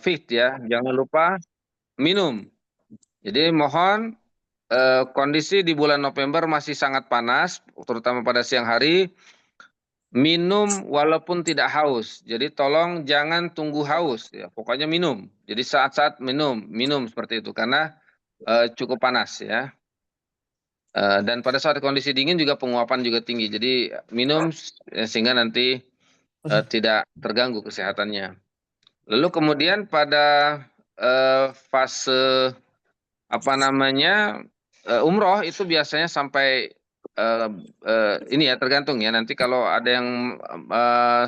fit ya, jangan lupa minum. Jadi mohon kondisi di bulan November masih sangat panas, terutama pada siang hari. Minum walaupun tidak haus. Jadi tolong jangan tunggu haus ya. Pokoknya minum. Jadi saat-saat minum seperti itu karena cukup panas ya. Dan pada saat kondisi dingin juga penguapan juga tinggi. Jadi minum sehingga nanti tidak terganggu kesehatannya. Lalu kemudian pada fase apa namanya umroh itu biasanya sampai ini ya tergantung ya nanti kalau ada yang eh,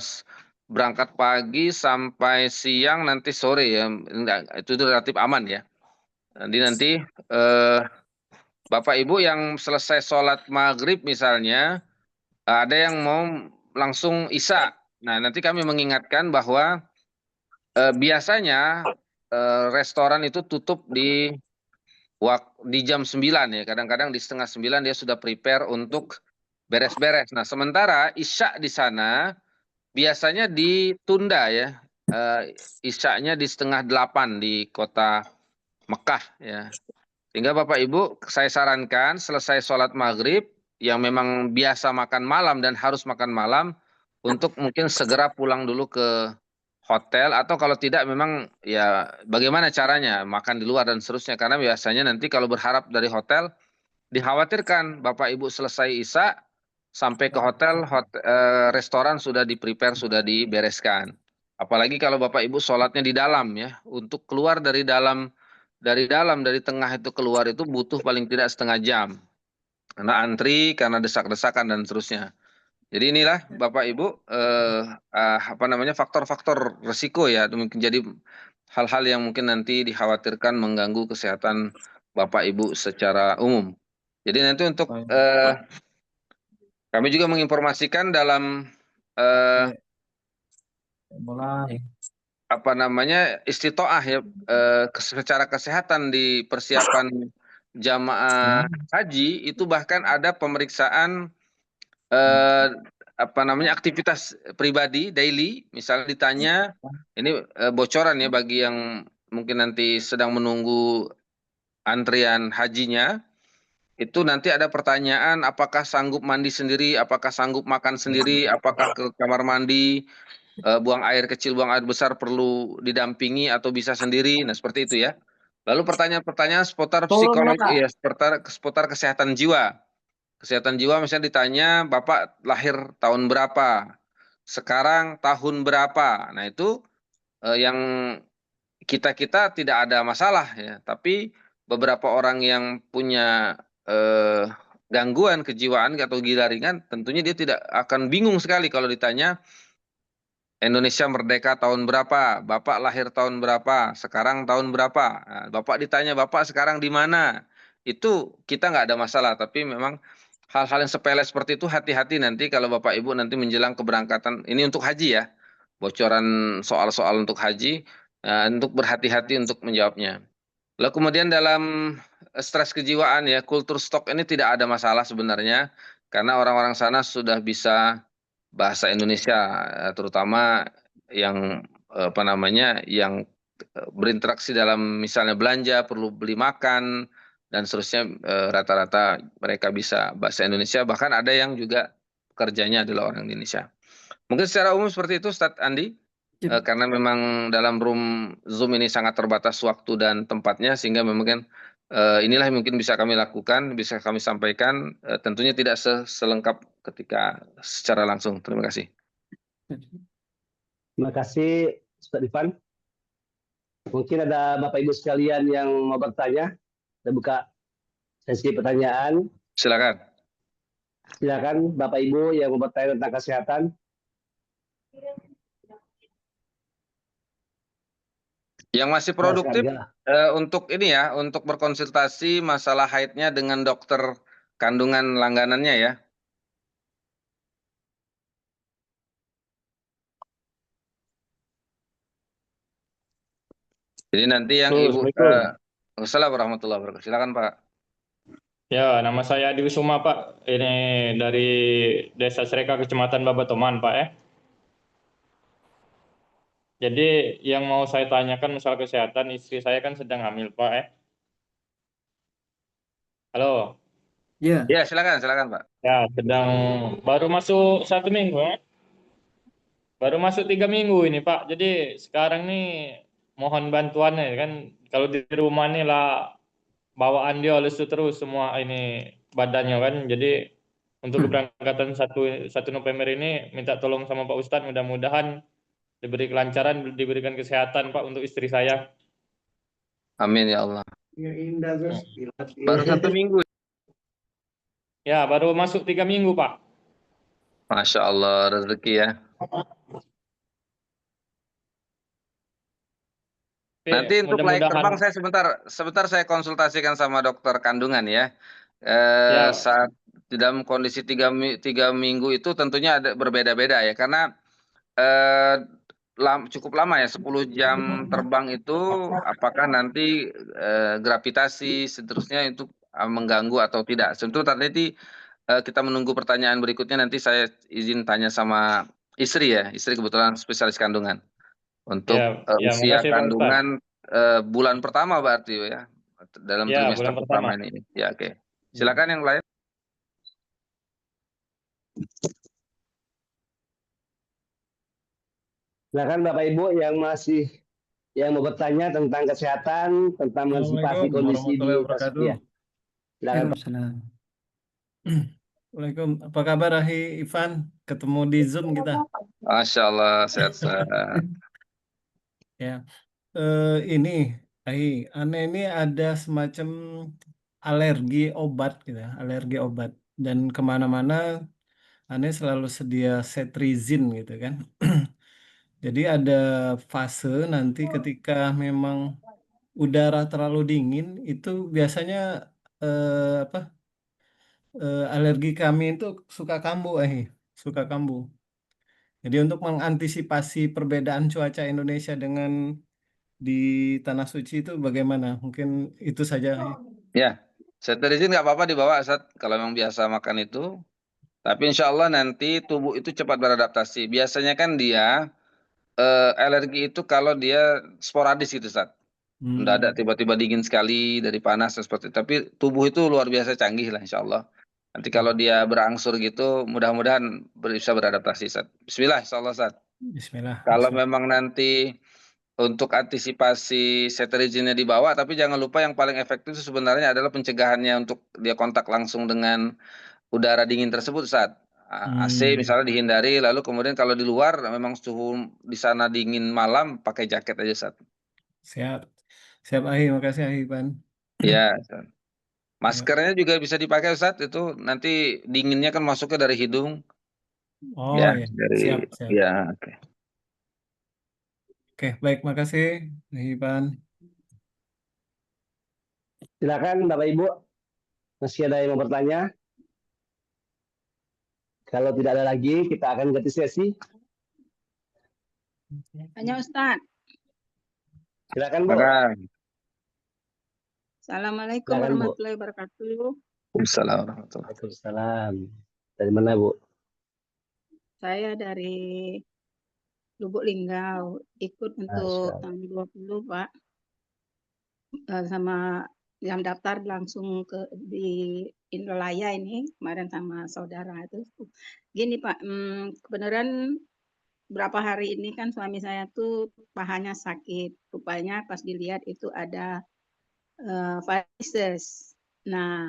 berangkat pagi sampai siang nanti sore ya enggak, itu relatif aman ya. Nanti eh, Bapak Ibu yang selesai sholat maghrib misalnya ada yang mau langsung isya. Nah nanti kami mengingatkan bahwa biasanya restoran itu tutup di jam 9 ya. Kadang-kadang di setengah 9 dia sudah prepare untuk beres-beres. Nah, sementara isya di sana biasanya ditunda ya. Isyanya di setengah 8 di kota Mekah ya. Sehingga Bapak Ibu saya sarankan selesai sholat maghrib yang memang biasa makan malam dan harus makan malam untuk mungkin segera pulang dulu ke hotel atau kalau tidak memang ya bagaimana caranya makan di luar dan seterusnya karena biasanya nanti kalau berharap dari hotel dikhawatirkan Bapak Ibu selesai isya sampai ke hotel, restoran sudah di-prepare, sudah dibereskan. Apalagi kalau Bapak Ibu sholatnya di dalam ya. Untuk keluar dari tengah itu keluar itu butuh paling tidak setengah jam. Karena antri, karena desak-desakan dan seterusnya. Jadi inilah Bapak Ibu apa namanya faktor-faktor resiko ya. Mungkin jadi hal-hal yang mungkin nanti dikhawatirkan mengganggu kesehatan Bapak Ibu secara umum. Jadi nanti untuk kami juga menginformasikan dalam eh, Mulai. apa namanya istitoah ya secara kesehatan di persiapan jamaah haji itu bahkan ada pemeriksaan eh, apa namanya aktivitas pribadi daily misalnya ditanya ini bocoran ya bagi yang mungkin nanti sedang menunggu antrian hajinya itu nanti ada pertanyaan apakah sanggup mandi sendiri apakah sanggup makan sendiri apakah ke kamar mandi buang air kecil buang air besar perlu didampingi atau bisa sendiri nah seperti itu ya lalu pertanyaan-pertanyaan seputar Turun lah, psikologi Kak. ya seputar kesehatan jiwa misalnya ditanya Bapak lahir tahun berapa? Sekarang tahun berapa? Nah, itu yang kita-kita tidak ada masalah ya, tapi beberapa orang yang punya eh, gangguan kejiwaan atau gila ringan tentunya dia tidak akan bingung sekali kalau ditanya Indonesia merdeka tahun berapa? Bapak lahir tahun berapa? Sekarang tahun berapa? Nah, Bapak ditanya, Bapak sekarang di mana? Itu kita nggak ada masalah, tapi memang hal-hal yang sepele seperti itu hati-hati nanti kalau Bapak Ibu nanti menjelang keberangkatan. Ini untuk haji ya, bocoran soal-soal untuk haji, untuk berhati-hati untuk menjawabnya. Lalu kemudian dalam stres kejiwaan ya, kultur stok ini tidak ada masalah sebenarnya, karena orang-orang sana sudah bisa bahasa Indonesia, terutama yang apa namanya, yang berinteraksi dalam misalnya belanja, perlu beli makan dan seterusnya rata-rata mereka bisa bahasa Indonesia. Bahkan ada yang juga pekerjanya adalah orang Indonesia. Mungkin secara umum seperti itu, Ustadz Andi. Karena memang dalam room Zoom ini sangat terbatas waktu dan tempatnya, sehingga memang inilah yang mungkin bisa kami lakukan, bisa kami sampaikan. Tentunya tidak selengkap ketika secara langsung. Terima kasih. Terima kasih, Ustaz Ivan. Mungkin ada Bapak Ibu sekalian yang mau bertanya. Kita buka sesi pertanyaan. Silakan. Silakan Bapak Ibu yang mau bertanya tentang kesehatan. Yang masih produktif untuk ini ya, untuk berkonsultasi masalah haidnya dengan dokter kandungan langganannya ya. Jadi nanti yang Ibu Assalamualaikum warahmatullahi wabarakatuh. Silakan Pak. Ya, nama saya Adi Wisuma, Pak. Ini dari Desa Sreka, Kecamatan Babatoman, Pak ya. Jadi yang mau saya tanyakan masalah kesehatan, istri saya kan sedang hamil, Pak. Halo, Ya, Ya, silakan, silakan, Pak. ya sedang baru masuk 1 minggu, baru masuk 3 minggu ini, Pak. Jadi sekarang nih mohon bantuannya kan. Kalau di rumah nih lah bawaan dia lesu terus semua ini badannya kan. Jadi untuk keberangkatan 1 November ini minta tolong sama Pak Ustadz, mudah-mudahan diberi kelancaran, diberikan kesehatan Pak untuk istri saya. Amin ya Allah. Hmm. Baru 1 minggu. Ya, baru masuk 3 minggu Pak. Masya Allah, rezeki ya. Tapi Nanti untuk layak mudah-mudahan terbang saya sebentar saya konsultasikan sama dokter kandungan ya. ya, Saat di dalam kondisi 3 minggu itu tentunya ada berbeda-beda ya, karena cukup lama ya, 10 jam terbang itu apakah nanti gravitasi seterusnya itu mengganggu atau tidak. Tentu nanti kita menunggu pertanyaan berikutnya, nanti saya izin tanya sama istri ya, istri kebetulan spesialis kandungan. Untuk ya, usia makasih Pak Ustadz. kandungan bulan pertama berarti ya, dalam Ya, trimester bulan pertama. pertama ini. Ya, oke. Silakan yang lain. Silakan Bapak Ibu yang mau bertanya tentang kesehatan, tentang mengantisipasi Assalamualaikum kondisi di warahmatullahi wabarakatuh. ya. Silakan Pak. Waalaikumsalam. Waalaikum. Apa kabar Ahi Ivan? Ketemu di Zoom kita. Masya Allah, sehat-sehat. Ya. Ini Ahi, aneh ini ada semacam alergi obat gitu, ya, alergi obat. Dan kemana-mana aneh selalu sedia cetirizine gitu kan. Jadi ada fase nanti ketika memang udara terlalu dingin itu biasanya apa alergi kami itu suka kambuh, suka kambuh. Jadi untuk mengantisipasi perbedaan cuaca Indonesia dengan di Tanah Suci itu bagaimana? Mungkin itu saja. Ya, cetirizine nggak apa-apa dibawa saat kalau memang biasa makan itu. Tapi insya Allah nanti tubuh itu cepat beradaptasi. Biasanya kan dia alergi itu kalau dia sporadis gitu, Sat. Mendadak Hmm, tiba-tiba dingin sekali dari panas seperti itu. Tapi tubuh itu luar biasa canggih lah insya Allah. Nanti kalau dia berangsur gitu, mudah-mudahan bisa beradaptasi, Sat. Bismillah, insya Allah, Sat. Bismillah. Kalau Insya memang nanti untuk antisipasi cetirizine dibawa, tapi jangan lupa yang paling efektif itu sebenarnya adalah pencegahannya untuk dia kontak langsung dengan udara dingin tersebut, saat AC Hmm, misalnya dihindari, lalu kemudian kalau di luar memang suhu di sana dingin malam, pakai jaket aja, saat. siap. Siap, Makasih, Pan. Ya, Sat. Ya. Maskernya juga bisa dipakai, saat itu nanti dinginnya kan masuknya dari hidung, Oh ya, ya, dari siap, siap. ya, oke. Oke, baik, makasih, Pan. Silakan Bapak Ibu, masih ada yang mau bertanya? Kalau tidak ada lagi, kita akan ganti sesi. Tanya Ustadz. Silakan Bu. Maka, Assalamualaikum Silakan, Bu. warahmatullahi wabarakatuh. Assalamualaikum warahmatullahi wabarakatuh. Waalaikumsalam. Dari mana Bu? Saya dari Lubuk Linggau, ikut untuk Masya tahun 20 Pak. Sama yang daftar langsung di Indolaya ini kemarin sama saudara itu. Gini Pak, kebenaran berapa hari ini kan suami saya tuh pahanya sakit. Rupanya pas dilihat itu ada varises. Nah,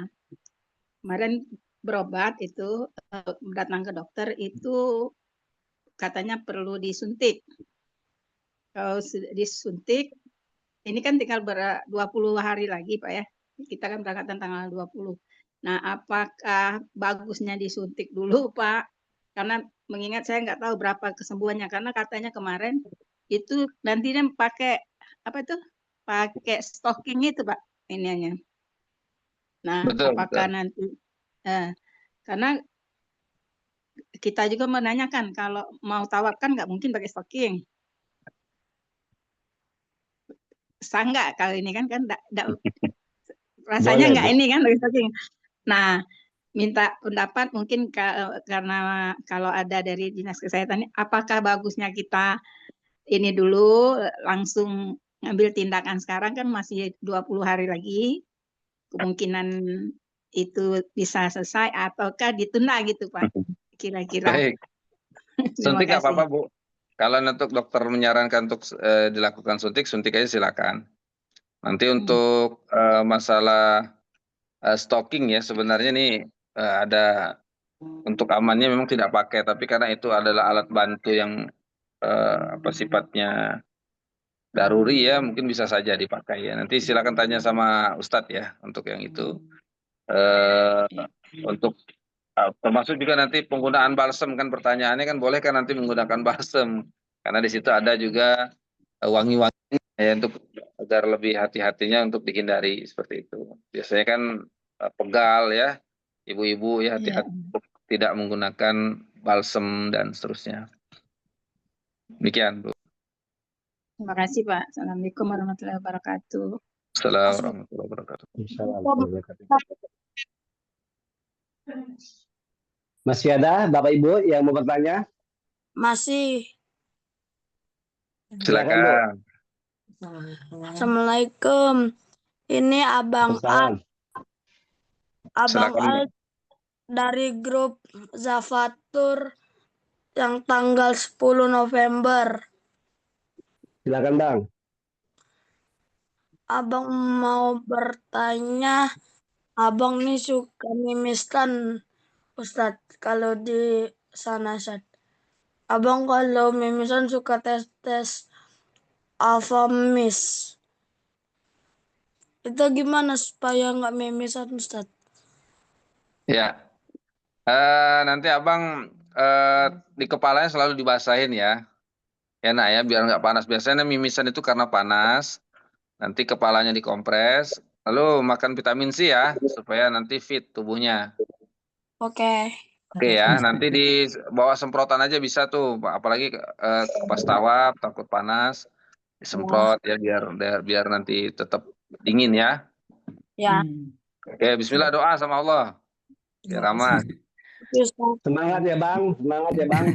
kemarin berobat itu datang ke dokter itu katanya perlu disuntik. Kalau disuntik, ini kan tinggal 20 hari lagi Pak ya. Kita kan berangkatan tanggal 20. Nah, apakah bagusnya disuntik dulu Pak? Karena mengingat saya nggak tahu berapa kesembuhannya. Karena katanya kemarin itu nantinya pakai apa itu? Pakai stocking itu Pak ininya. Nah, Betul, apakah betul. nanti karena kita juga menanyakan kalau mau tawakal nggak mungkin pakai stocking. Sah nggak kalau ini kan rasanya Boleh, nggak Bu. ini kan pakai stocking. Nah, minta pendapat mungkin karena kalau ada dari dinas kesehatan, apakah bagusnya kita ini dulu langsung ngambil tindakan sekarang kan masih 20 hari lagi. Kemungkinan itu bisa selesai ataukah ditunda gitu Pak. Kira-kira. Baik, Terima suntik nggak kasih. apa-apa Bu. Kalau untuk dokter menyarankan untuk dilakukan suntik, suntik aja silakan. Nanti untuk masalah stocking ya, sebenarnya nih ada untuk amannya memang tidak pakai, tapi karena itu adalah alat bantu yang apa sifatnya daruri ya, mungkin bisa saja dipakai ya. Nanti silakan tanya sama Ustadz ya untuk yang itu. Eh, untuk termasuk juga nanti penggunaan balsem kan, pertanyaannya kan boleh kan nanti menggunakan balsem, karena di situ ada juga wangi-wangi ya, untuk agar lebih hati-hatinya untuk dihindari seperti itu. Biasanya kan pegal ya, ibu-ibu ya, Iya. hati-hati untuk tidak menggunakan balsem dan seterusnya. Demikian Bu. Terima kasih Pak. Assalamualaikum warahmatullahi wabarakatuh. Assalamualaikum warahmatullahi wabarakatuh. Masih ada Bapak Ibu yang mau bertanya? Masih. Silakan Bu. Silakan. Assalamualaikum. Ini Abang Al. Salam. Abang Silakan, Al dari grup Zafatur yang tanggal 10 November. Silakan Bang. Abang mau bertanya, Abang nih suka mimisan, Ustadz, kalau di sana, Ustadz. Abang kalau mimisan suka tes-tes Alfamis. Itu gimana supaya nggak mimisan, Ustadz? Ya, nanti Abang di kepalanya selalu dibasahin ya. Ya nak ya, biar nggak panas. Biasanya mimisan itu karena panas. Nanti kepalanya dikompres, lalu makan vitamin C ya, supaya nanti fit tubuhnya. Oke. Oke ya, nanti dibawa semprotan aja bisa tuh, apalagi pas tawaf takut panas, disemprot ya biar nanti tetap dingin ya. Ya. Oke, Bismillah, doa sama Allah. Biar aman. Semangat ya Bang, semangat ya Bang.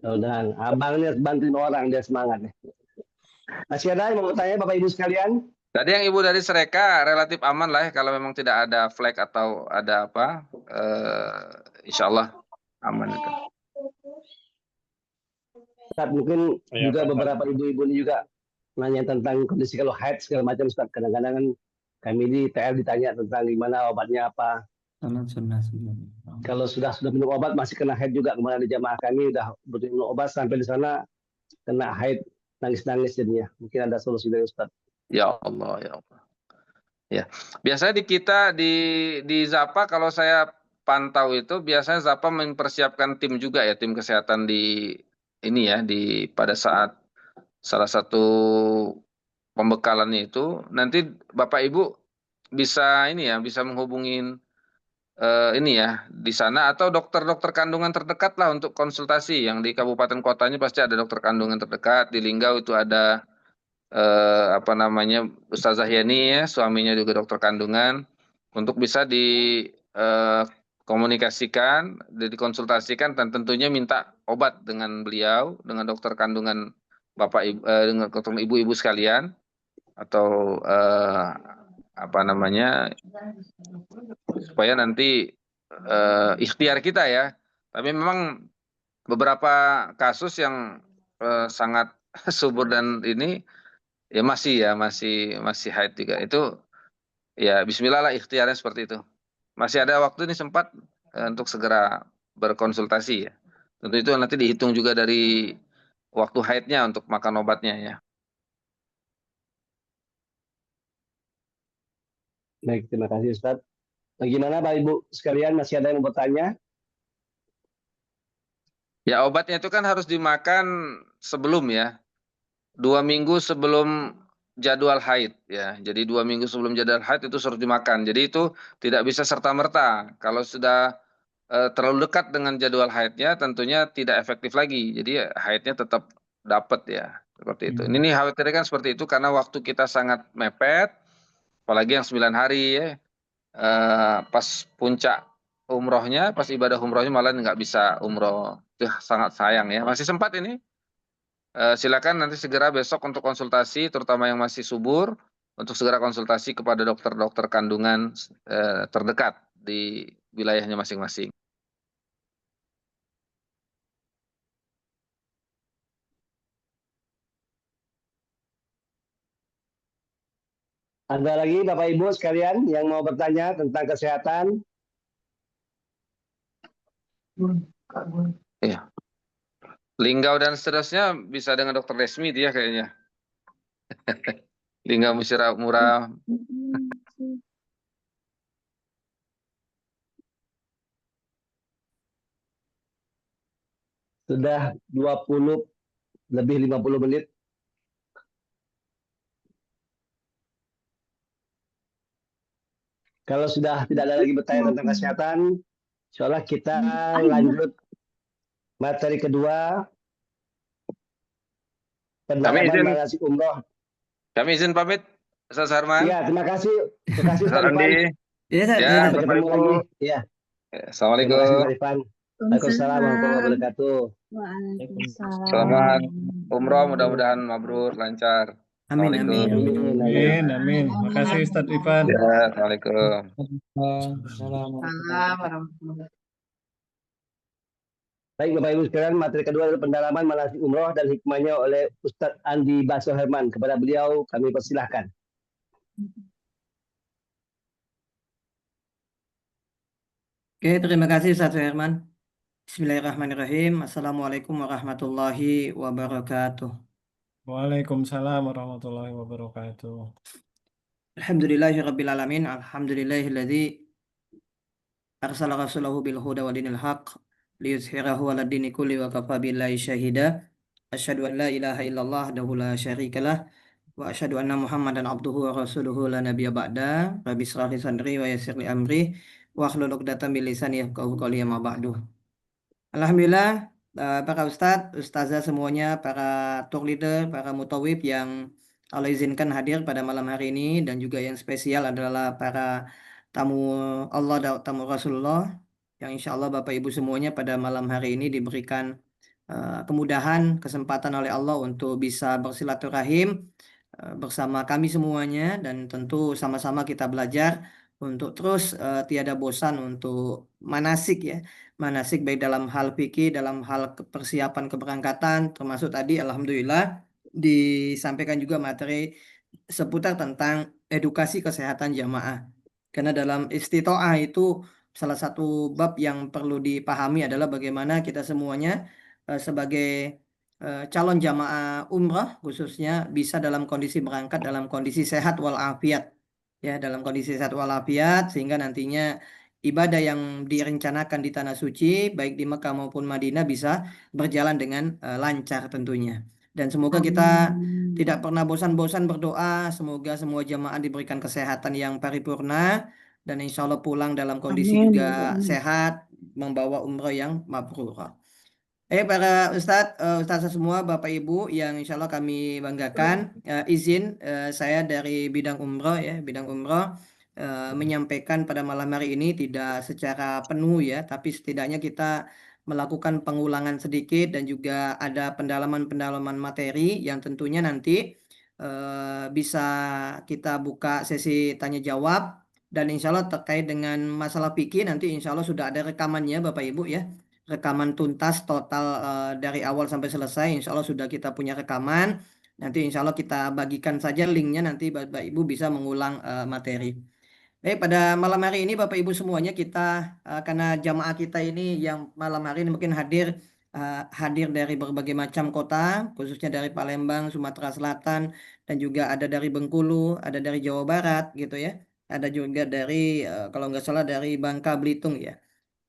Mudah-mudahan Abang nih bantuin orang, dia semangat nih. Masih ada yang mau bertanya Bapak Ibu sekalian? Tadi yang Ibu dari Sereka relatif aman lah ya, kalau memang tidak ada flek atau ada apa, insya Allah aman itu. Ustaz, mungkin Ya, juga Pak. beberapa ibu-ibu ini juga nanya tentang kondisi kalau haid segala macam Ustaz. Kadang-kadang kan kami di TL ditanya tentang gimana obatnya apa. Kalau sudah minum obat masih kena haid juga. Kemarin di jamaah kami udah minum obat sampai di sana kena haid, nangis-nangis jadinya. Mungkin ada solusi dari Ustaz. Ya Allah, ya Allah. Ya, biasanya di kita di Zapa kalau saya pantau itu biasanya Zapa mempersiapkan tim juga ya, tim kesehatan di ini ya, di pada saat salah satu pembekalannya itu nanti Bapak Ibu bisa ini ya, bisa menghubungin ini ya di sana, atau dokter-dokter kandungan terdekat lah untuk konsultasi. Yang di kabupaten kotanya pasti ada dokter kandungan terdekat, di Linggau itu ada apa namanya, Ustazah Yani ya, suaminya juga dokter kandungan, untuk bisa komunikasikan, dikonsultasikan, dan tentunya minta obat dengan beliau, dengan dokter kandungan Bapak Ibu, dengan dokter ibu-ibu sekalian, atau apa namanya, supaya nanti ikhtiar kita ya. Tapi memang beberapa kasus yang sangat subur dan ini ya masih haid juga. Itu ya bismillah lah, ikhtiarnya seperti itu. Masih ada waktu ini sempat untuk segera berkonsultasi ya. Tentu itu nanti dihitung juga dari waktu haidnya untuk makan obatnya ya. Baik, terima kasih Ustaz. Bagaimana Bapak Ibu sekalian, masih ada yang mau bertanya? Ya, obatnya itu kan harus dimakan sebelum ya. 2 minggu sebelum jadwal haid ya. Jadi 2 minggu sebelum jadwal haid itu harus dimakan. Jadi itu tidak bisa serta-merta. Kalau sudah terlalu dekat dengan jadwal haidnya tentunya tidak efektif lagi. Jadi haidnya tetap dapat ya. Seperti itu. Ini khawatirnya kan seperti itu karena waktu kita sangat mepet. Apalagi yang 9 hari ya. Pas puncak umrohnya, pas ibadah umrohnya malah nggak bisa umroh. Itu sangat sayang ya. Masih sempat ini silakan nanti segera besok untuk konsultasi, terutama yang masih subur, untuk segera konsultasi kepada dokter-dokter kandungan terdekat di wilayahnya masing-masing. Ada lagi Bapak Ibu sekalian yang mau bertanya tentang kesehatan? Iya. Linggau dan seterusnya bisa dengan dokter Resmi dia kayaknya. Linggau murah. Sudah 20 lebih 50 menit. Kalau sudah tidak ada lagi bertanya tentang kesehatan, insyaallah kita lanjut materi kedua, pendalaman manasik umroh. Kami izin pamit, Ustaz Harman. Iya, terima kasih. Terima kasih Ustaz Irfan. Ya, Sampai ketemu lagi. Iya. Assalamualaikum. Terima kasih Ustaz Irfan. Waalaikumsalam warahmatullahi wabarakatuh. Waalaikumsalam. Selamat umroh, mudah-mudahan mabrur, lancar. Amin, Assalamualaikum. amin, amin. Makasih Ustaz Irfan. Ya, Assalamualaikum. Baik Bapak Ibu sekalian, materi kedua adalah pendalaman manasik umroh dan hikmahnya oleh Ustadz Andi Baso Herman. Kepada beliau kami persilahkan. Oke, terima kasih Ustaz Herman. Bismillahirrahmanirrahim. Assalamualaikum warahmatullahi wabarakatuh. Waalaikumsalam warahmatullahi wabarakatuh. Alhamdulillahirabbil alamin. Alhamdulillahilladzi arsala rasulahu bil huda wa dinil haq liyuzhirahu 'ala dini kulli wa kafa billahi syahida. Asyhadu an la ilaha illallah wahdahu la syarikalah wa asyhadu anna Muhammadan abduhu wa rasuluhu la nabiyya ba'da. Rabbi shrah li sadri wa yassir li amri wa hlul 'uqdatam min lisani yafqahu qawli amma ba'du. Alhamdulillah, para ustadz, ustazah semuanya, para tour leader, para mutawib yang Allah izinkan hadir pada malam hari ini, dan juga yang spesial adalah para tamu Allah dan tamu Rasulullah, yang insya Allah Bapak Ibu semuanya pada malam hari ini diberikan kemudahan, kesempatan oleh Allah untuk bisa bersilaturahim bersama kami semuanya, dan tentu sama-sama kita belajar untuk terus tiada bosan untuk manasik ya. Manasik baik dalam hal fikih, dalam hal persiapan keberangkatan, termasuk tadi alhamdulillah disampaikan juga materi seputar tentang edukasi kesehatan jamaah. Karena dalam istitoah itu salah satu bab yang perlu dipahami adalah bagaimana kita semuanya sebagai calon jamaah umrah khususnya bisa dalam kondisi berangkat dalam kondisi sehat walafiat. Ya, dalam kondisi sehat walafiat sehingga nantinya ibadah yang direncanakan di tanah suci baik di Mekah maupun Madinah bisa berjalan dengan lancar tentunya. Dan semoga kita tidak pernah bosan-bosan berdoa, semoga semua jamaah diberikan kesehatan yang paripurna dan insya Allah pulang dalam kondisi juga sehat, membawa umroh yang mabrur. Para ustazah semua, Bapak Ibu yang insya Allah kami banggakan, izin saya dari bidang umroh ya, bidang umroh menyampaikan pada malam hari ini tidak secara penuh ya, tapi setidaknya kita melakukan pengulangan sedikit dan juga ada pendalaman-pendalaman materi yang tentunya nanti bisa kita buka sesi tanya jawab, dan insya Allah terkait dengan masalah fikih nanti insya Allah sudah ada rekamannya Bapak Ibu ya. Rekaman tuntas total dari awal sampai selesai insya Allah sudah kita punya rekaman. Nanti insya Allah kita bagikan saja linknya, nanti Bapak Ibu bisa mengulang materi. Baik, pada malam hari ini Bapak Ibu semuanya kita karena jamaah kita ini yang malam hari ini mungkin hadir dari berbagai macam kota, khususnya dari Palembang, Sumatera Selatan, dan juga ada dari Bengkulu, ada dari Jawa Barat gitu ya. Ada juga dari kalau nggak salah dari Bangka Belitung ya.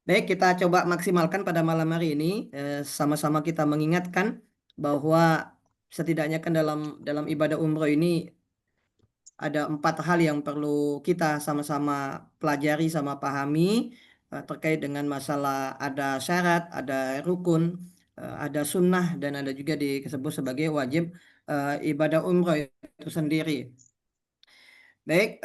Baik, kita coba maksimalkan pada malam hari ini. Sama-sama kita mengingatkan bahwa setidaknya kan dalam ibadah umroh ini ada 4 hal yang perlu kita sama-sama pelajari sama pahami terkait dengan masalah ada syarat, ada rukun, ada sunnah, dan ada juga disebut sebagai wajib ibadah umroh itu sendiri. Baik,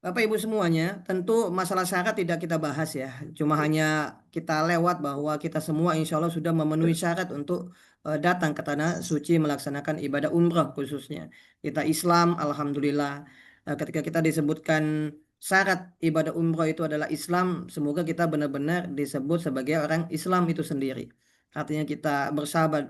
Bapak Ibu semuanya, tentu masalah syarat tidak kita bahas ya. Cuma hanya kita lewat bahwa kita semua insya Allah sudah memenuhi syarat untuk datang ke tanah suci melaksanakan ibadah umrah khususnya. Kita Islam, alhamdulillah. Ketika kita disebutkan syarat ibadah umrah itu adalah Islam, semoga kita benar-benar disebut sebagai orang Islam itu sendiri. Artinya kita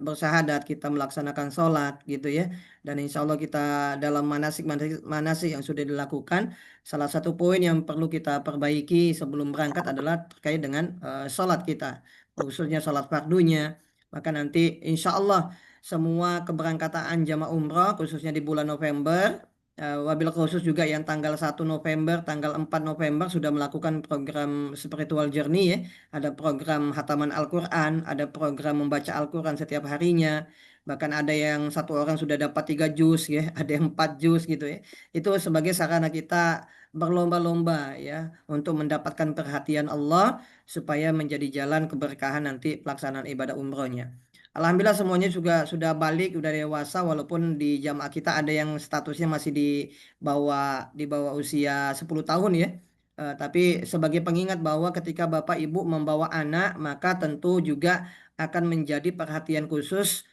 bersahadat, kita melaksanakan sholat gitu ya. Dan insya Allah kita dalam manasik yang sudah dilakukan, salah satu poin yang perlu kita perbaiki sebelum berangkat adalah terkait dengan sholat kita, khususnya sholat fardunya. Maka nanti insya Allah semua keberangkatan jamaah umrah khususnya di bulan November, wabil khusus juga yang tanggal 1 November, tanggal 4 November sudah melakukan program spiritual journey ya. Ada program hataman Al-Quran, ada program membaca Al-Quran setiap harinya. Bahkan ada yang satu orang sudah dapat 3 juz ya, ada yang 4 juz gitu ya. Itu sebagai sarana kita berlomba-lomba ya untuk mendapatkan perhatian Allah supaya menjadi jalan keberkahan nanti pelaksanaan ibadah umrohnya. Alhamdulillah semuanya juga sudah balik, udah dewasa walaupun di jamaah kita ada yang statusnya masih di bawah usia 10 tahun ya. Tapi sebagai pengingat bahwa ketika Bapak Ibu membawa anak maka tentu juga akan menjadi perhatian khusus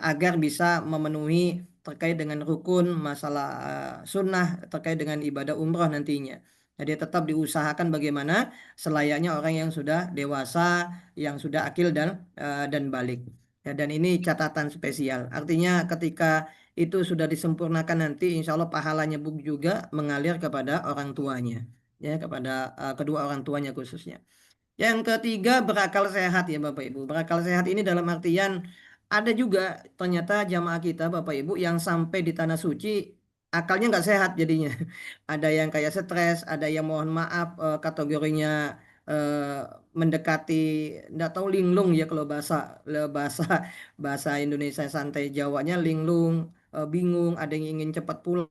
agar bisa memenuhi terkait dengan rukun masalah sunnah terkait dengan ibadah umroh nantinya. Jadi tetap diusahakan bagaimana selayaknya orang yang sudah dewasa, yang sudah akil dan balik. Ya, dan ini catatan spesial. Artinya ketika itu sudah disempurnakan nanti, insya Allah pahalanya juga mengalir kepada orang tuanya, ya kepada kedua orang tuanya khususnya. Yang ketiga berakal sehat ya Bapak Ibu. Berakal sehat ini dalam artian ada juga ternyata jamaah kita Bapak Ibu yang sampai di tanah suci akalnya nggak sehat jadinya. Ada yang kayak stres, ada yang mohon maaf kategorinya mendekati nggak tahu linglung ya kalau bahasa bahasa Indonesia santai Jawanya linglung, bingung, ada yang ingin cepat pulang,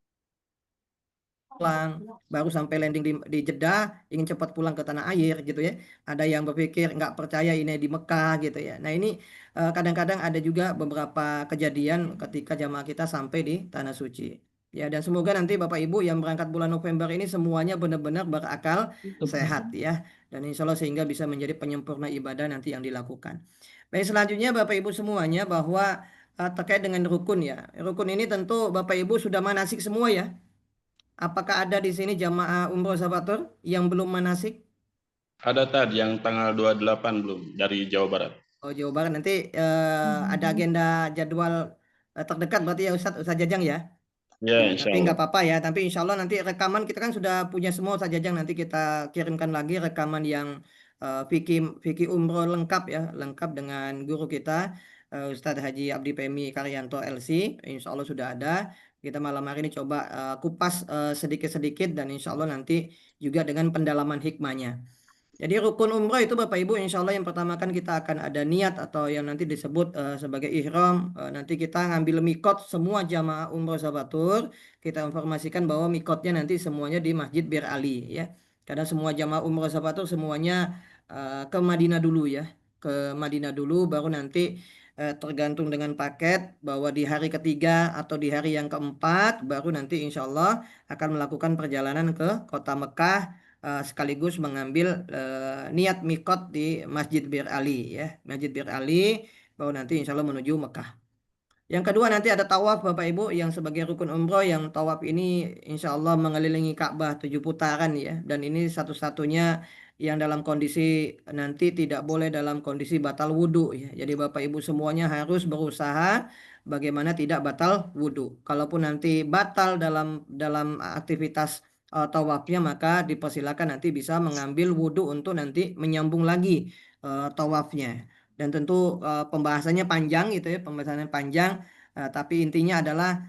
baru sampai landing di Jeddah ingin cepat pulang ke tanah air gitu ya. Ada yang berpikir nggak percaya ini di Mekah gitu ya. Nah ini kadang-kadang ada juga beberapa kejadian ketika jamaah kita sampai di tanah suci. Ya, dan semoga nanti Bapak Ibu yang berangkat bulan November ini semuanya benar-benar berakal sehat ya. Dan insya Allah sehingga bisa menjadi penyempurna ibadah nanti yang dilakukan. Baik, selanjutnya Bapak Ibu semuanya bahwa terkait dengan rukun ya. Rukun ini tentu Bapak Ibu sudah manasik semua ya. Apakah ada di sini jamaah umroh Sabatur yang belum manasik? Ada tadi yang tanggal 28 belum dari Jawa Barat. Oh, Jawa Barat nanti ada agenda jadwal terdekat berarti ya Ustaz Jajang ya. Ya, insya Tapi nggak Allah. apa-apa ya. Tapi insya Allah nanti rekaman kita kan sudah punya semua Ustaz Jajang. Nanti kita kirimkan lagi rekaman yang fikih umroh lengkap ya, lengkap dengan guru kita Ustadz Haji Abdi Pemi Karyanto LC. Insya Allah sudah ada. Kita malam hari ini coba kupas sedikit-sedikit dan insya Allah nanti juga dengan pendalaman hikmahnya. Jadi rukun umroh itu Bapak Ibu insya Allah yang pertama kan kita akan ada niat atau yang nanti disebut sebagai ihram. Nanti kita ngambil mikot semua jamaah umroh Sabatur. Kita informasikan bahwa mikotnya nanti semuanya di Masjid Bir Ali ya. Karena semua jamaah umroh Sabatur semuanya ke Madinah dulu ya. Ke Madinah dulu baru nanti tergantung dengan paket bahwa di hari ketiga atau di hari yang keempat baru nanti insya Allah akan melakukan perjalanan ke kota Mekah sekaligus mengambil niat mikot di Masjid Bir Ali ya. Masjid Bir Ali baru nanti insya Allah menuju Mekah. Yang kedua nanti ada tawaf Bapak Ibu yang sebagai rukun umroh yang tawaf ini insya Allah mengelilingi Ka'bah 7 putaran ya. Dan ini satu-satunya yang dalam kondisi nanti tidak boleh dalam kondisi batal wudhu ya. Jadi Bapak Ibu semuanya harus berusaha bagaimana tidak batal wudhu. Kalaupun nanti batal dalam aktivitas tawafnya maka dipersilakan nanti bisa mengambil wudhu untuk nanti menyambung lagi tawafnya. Dan tentu pembahasannya panjang gitu ya, pembahasannya panjang. Tapi intinya adalah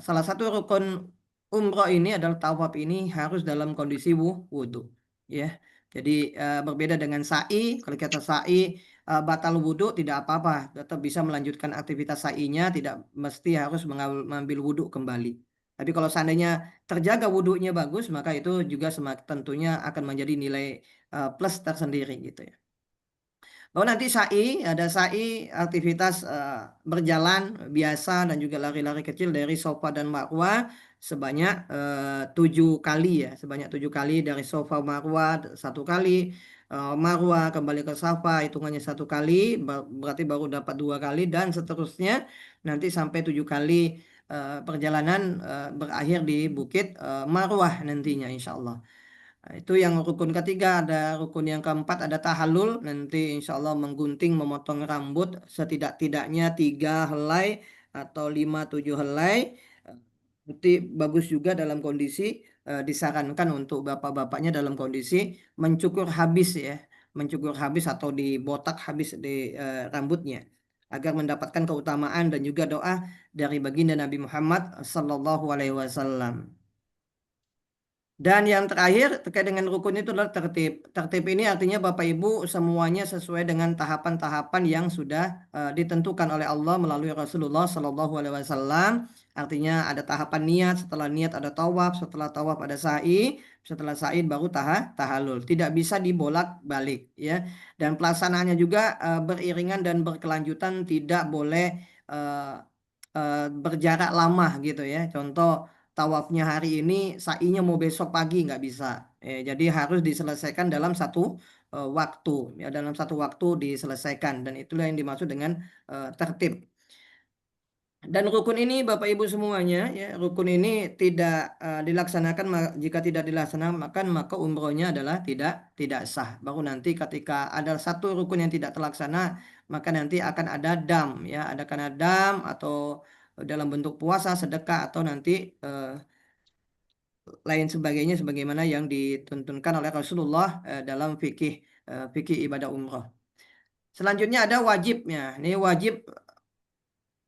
salah satu rukun umroh ini adalah tawaf ini harus dalam kondisi wudhu. Ya, jadi berbeda dengan sa'i. Kalau kita sa'i batal wudhu tidak apa-apa, tetap bisa melanjutkan aktivitas sa'inya, tidak mesti harus mengambil wudhu kembali. Tapi kalau seandainya terjaga wudhunya bagus, maka itu juga tentunya akan menjadi nilai plus tersendiri gitu ya. Lalu nanti ada sa'i aktivitas berjalan biasa dan juga lari-lari kecil dari Safa dan Marwah sebanyak 7 kali ya, sebanyak 7 kali dari Safa Marwah 1 kali, Marwah kembali ke Safa hitungannya 1 kali, berarti baru dapat 2 kali dan seterusnya nanti sampai 7 kali perjalanan berakhir di Bukit Marwah nantinya insya Allah. Nah, itu yang rukun ketiga. Ada rukun yang keempat, ada tahallul. Nanti insya Allah menggunting, memotong rambut setidak-tidaknya 3 helai atau 5-7 helai. Nanti bagus juga dalam kondisi disarankan untuk bapak-bapaknya dalam kondisi mencukur habis ya, mencukur habis atau dibotak habis di rambutnya agar mendapatkan keutamaan dan juga doa dari baginda Nabi Muhammad sallallahu alaihi wasallam. Dan yang terakhir terkait dengan rukun itu adalah tertib. Tertib ini artinya Bapak Ibu semuanya sesuai dengan tahapan-tahapan yang sudah ditentukan oleh Allah melalui Rasulullah Shallallahu Alaihi Wasallam. Artinya ada tahapan niat, setelah niat ada tawaf, setelah tawaf ada sa'i, setelah sa'i baru tahallul. Tidak bisa dibolak-balik ya. Dan pelaksanaannya juga beriringan dan berkelanjutan, tidak boleh berjarak lama gitu ya. Contoh tawafnya hari ini, sa'inya mau besok pagi nggak bisa. Jadi harus diselesaikan dalam satu waktu, ya dalam satu waktu diselesaikan dan itulah yang dimaksud dengan tertib. Dan rukun ini Bapak Ibu semuanya ya, rukun ini tidak dilaksanakan, jika tidak dilaksanakan maka umrohnya adalah tidak sah. Baru nanti ketika ada satu rukun yang tidak terlaksana maka nanti akan ada dam ya, akan ada dam atau dalam bentuk puasa, sedekah atau nanti lain sebagainya sebagaimana yang dituntunkan oleh Rasulullah dalam fikih ibadah umroh. Selanjutnya ada wajibnya. Ini wajib,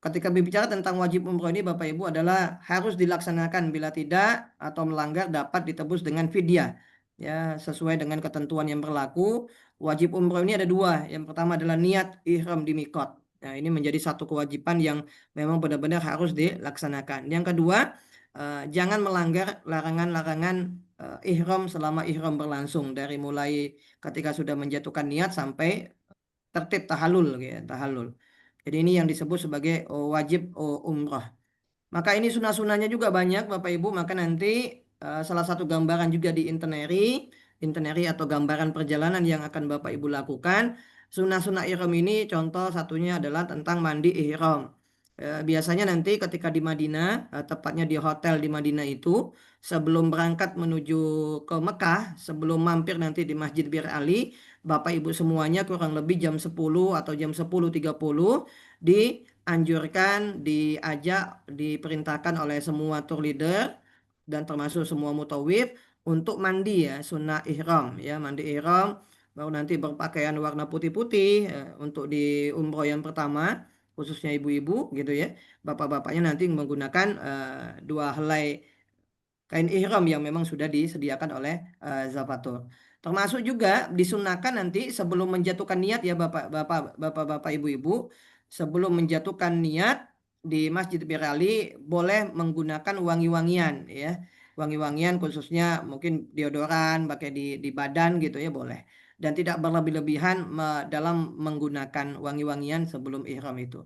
ketika berbicara tentang wajib umroh ini Bapak Ibu adalah harus dilaksanakan, bila tidak atau melanggar dapat ditebus dengan fidyah. Ya, sesuai dengan ketentuan yang berlaku. Wajib umroh ini ada 2. Yang pertama adalah niat ihram di mikot. Nah, ini menjadi satu kewajiban yang memang benar-benar harus dilaksanakan. Yang kedua, jangan melanggar larangan-larangan ihram selama ihram berlangsung, dari mulai ketika sudah menjatuhkan niat sampai tertib tahallul gitu, tahallul. Jadi ini yang disebut sebagai wajib umroh. Maka ini sunah-sunahnya juga banyak Bapak Ibu. Maka nanti salah satu gambaran juga di itinerary atau gambaran perjalanan yang akan Bapak Ibu lakukan. Sunah-sunah ihram ini contoh satunya adalah tentang mandi ihram. Biasanya nanti ketika di Madinah, tepatnya di hotel di Madinah itu, sebelum berangkat menuju ke Mekah, sebelum mampir nanti di Masjid Bir Ali, Bapak Ibu semuanya kurang lebih jam 10 atau jam 10.30 dianjurkan, diajak, diperintahkan oleh semua tour leader dan termasuk semua mutawif untuk mandi ya, sunnah ihram ya, mandi ihram, baru nanti berpakaian warna putih-putih untuk di umroh yang pertama, khususnya ibu-ibu gitu ya. Bapak-bapaknya nanti menggunakan 2 helai kain ihram yang memang sudah disediakan oleh zapatur. Termasuk juga disunahkan nanti sebelum menjatuhkan niat ya bapak-bapak, ibu-ibu, sebelum menjatuhkan niat di Masjid Bir Ali boleh menggunakan wangi-wangian ya. Wangi-wangian khususnya mungkin deodoran pakai di badan gitu ya boleh. Dan tidak berlebih-lebihan dalam menggunakan wangi-wangian sebelum ihram itu.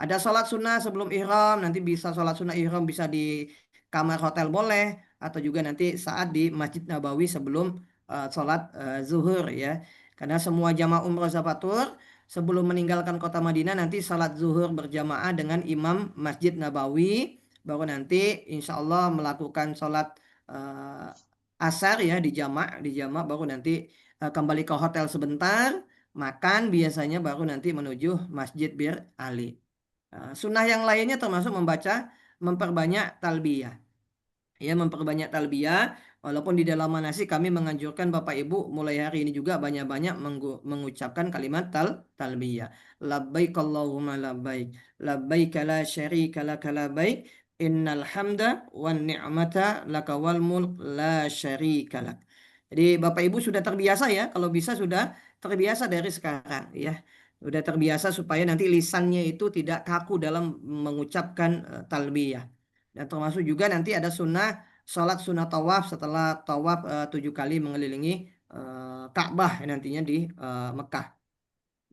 Ada sholat sunnah sebelum ihram, nanti bisa sholat sunnah ihram bisa di kamar hotel boleh, atau juga nanti saat di Masjid Nabawi sebelum sholat zuhur ya. Karena semua jamaah umroh zapatur sebelum meninggalkan kota Madinah nanti sholat zuhur berjamaah dengan imam Masjid Nabawi, baru nanti insya Allah melakukan sholat asar ya di jamak baru nanti kembali ke hotel sebentar, makan biasanya baru nanti menuju Masjid Bir Ali. Sunnah yang lainnya termasuk memperbanyak talbiyah. Ya, memperbanyak talbiyah. Walaupun di dalam manasik kami menganjurkan Bapak Ibu mulai hari ini juga banyak-banyak mengucapkan kalimat talbiyah. Labbaik Allahumma labbaik. Labbaik la syarika laka labbaik. Innal hamda wan ni'mata laka wal mulk la syarika lak. Jadi Bapak Ibu sudah terbiasa ya, kalau bisa sudah terbiasa dari sekarang ya. Sudah terbiasa supaya nanti lisannya itu tidak kaku dalam mengucapkan talbiyah. Dan termasuk juga nanti ada sholat sunnah tawaf setelah tawaf 7 kali mengelilingi Ka'bah nantinya di Mekah.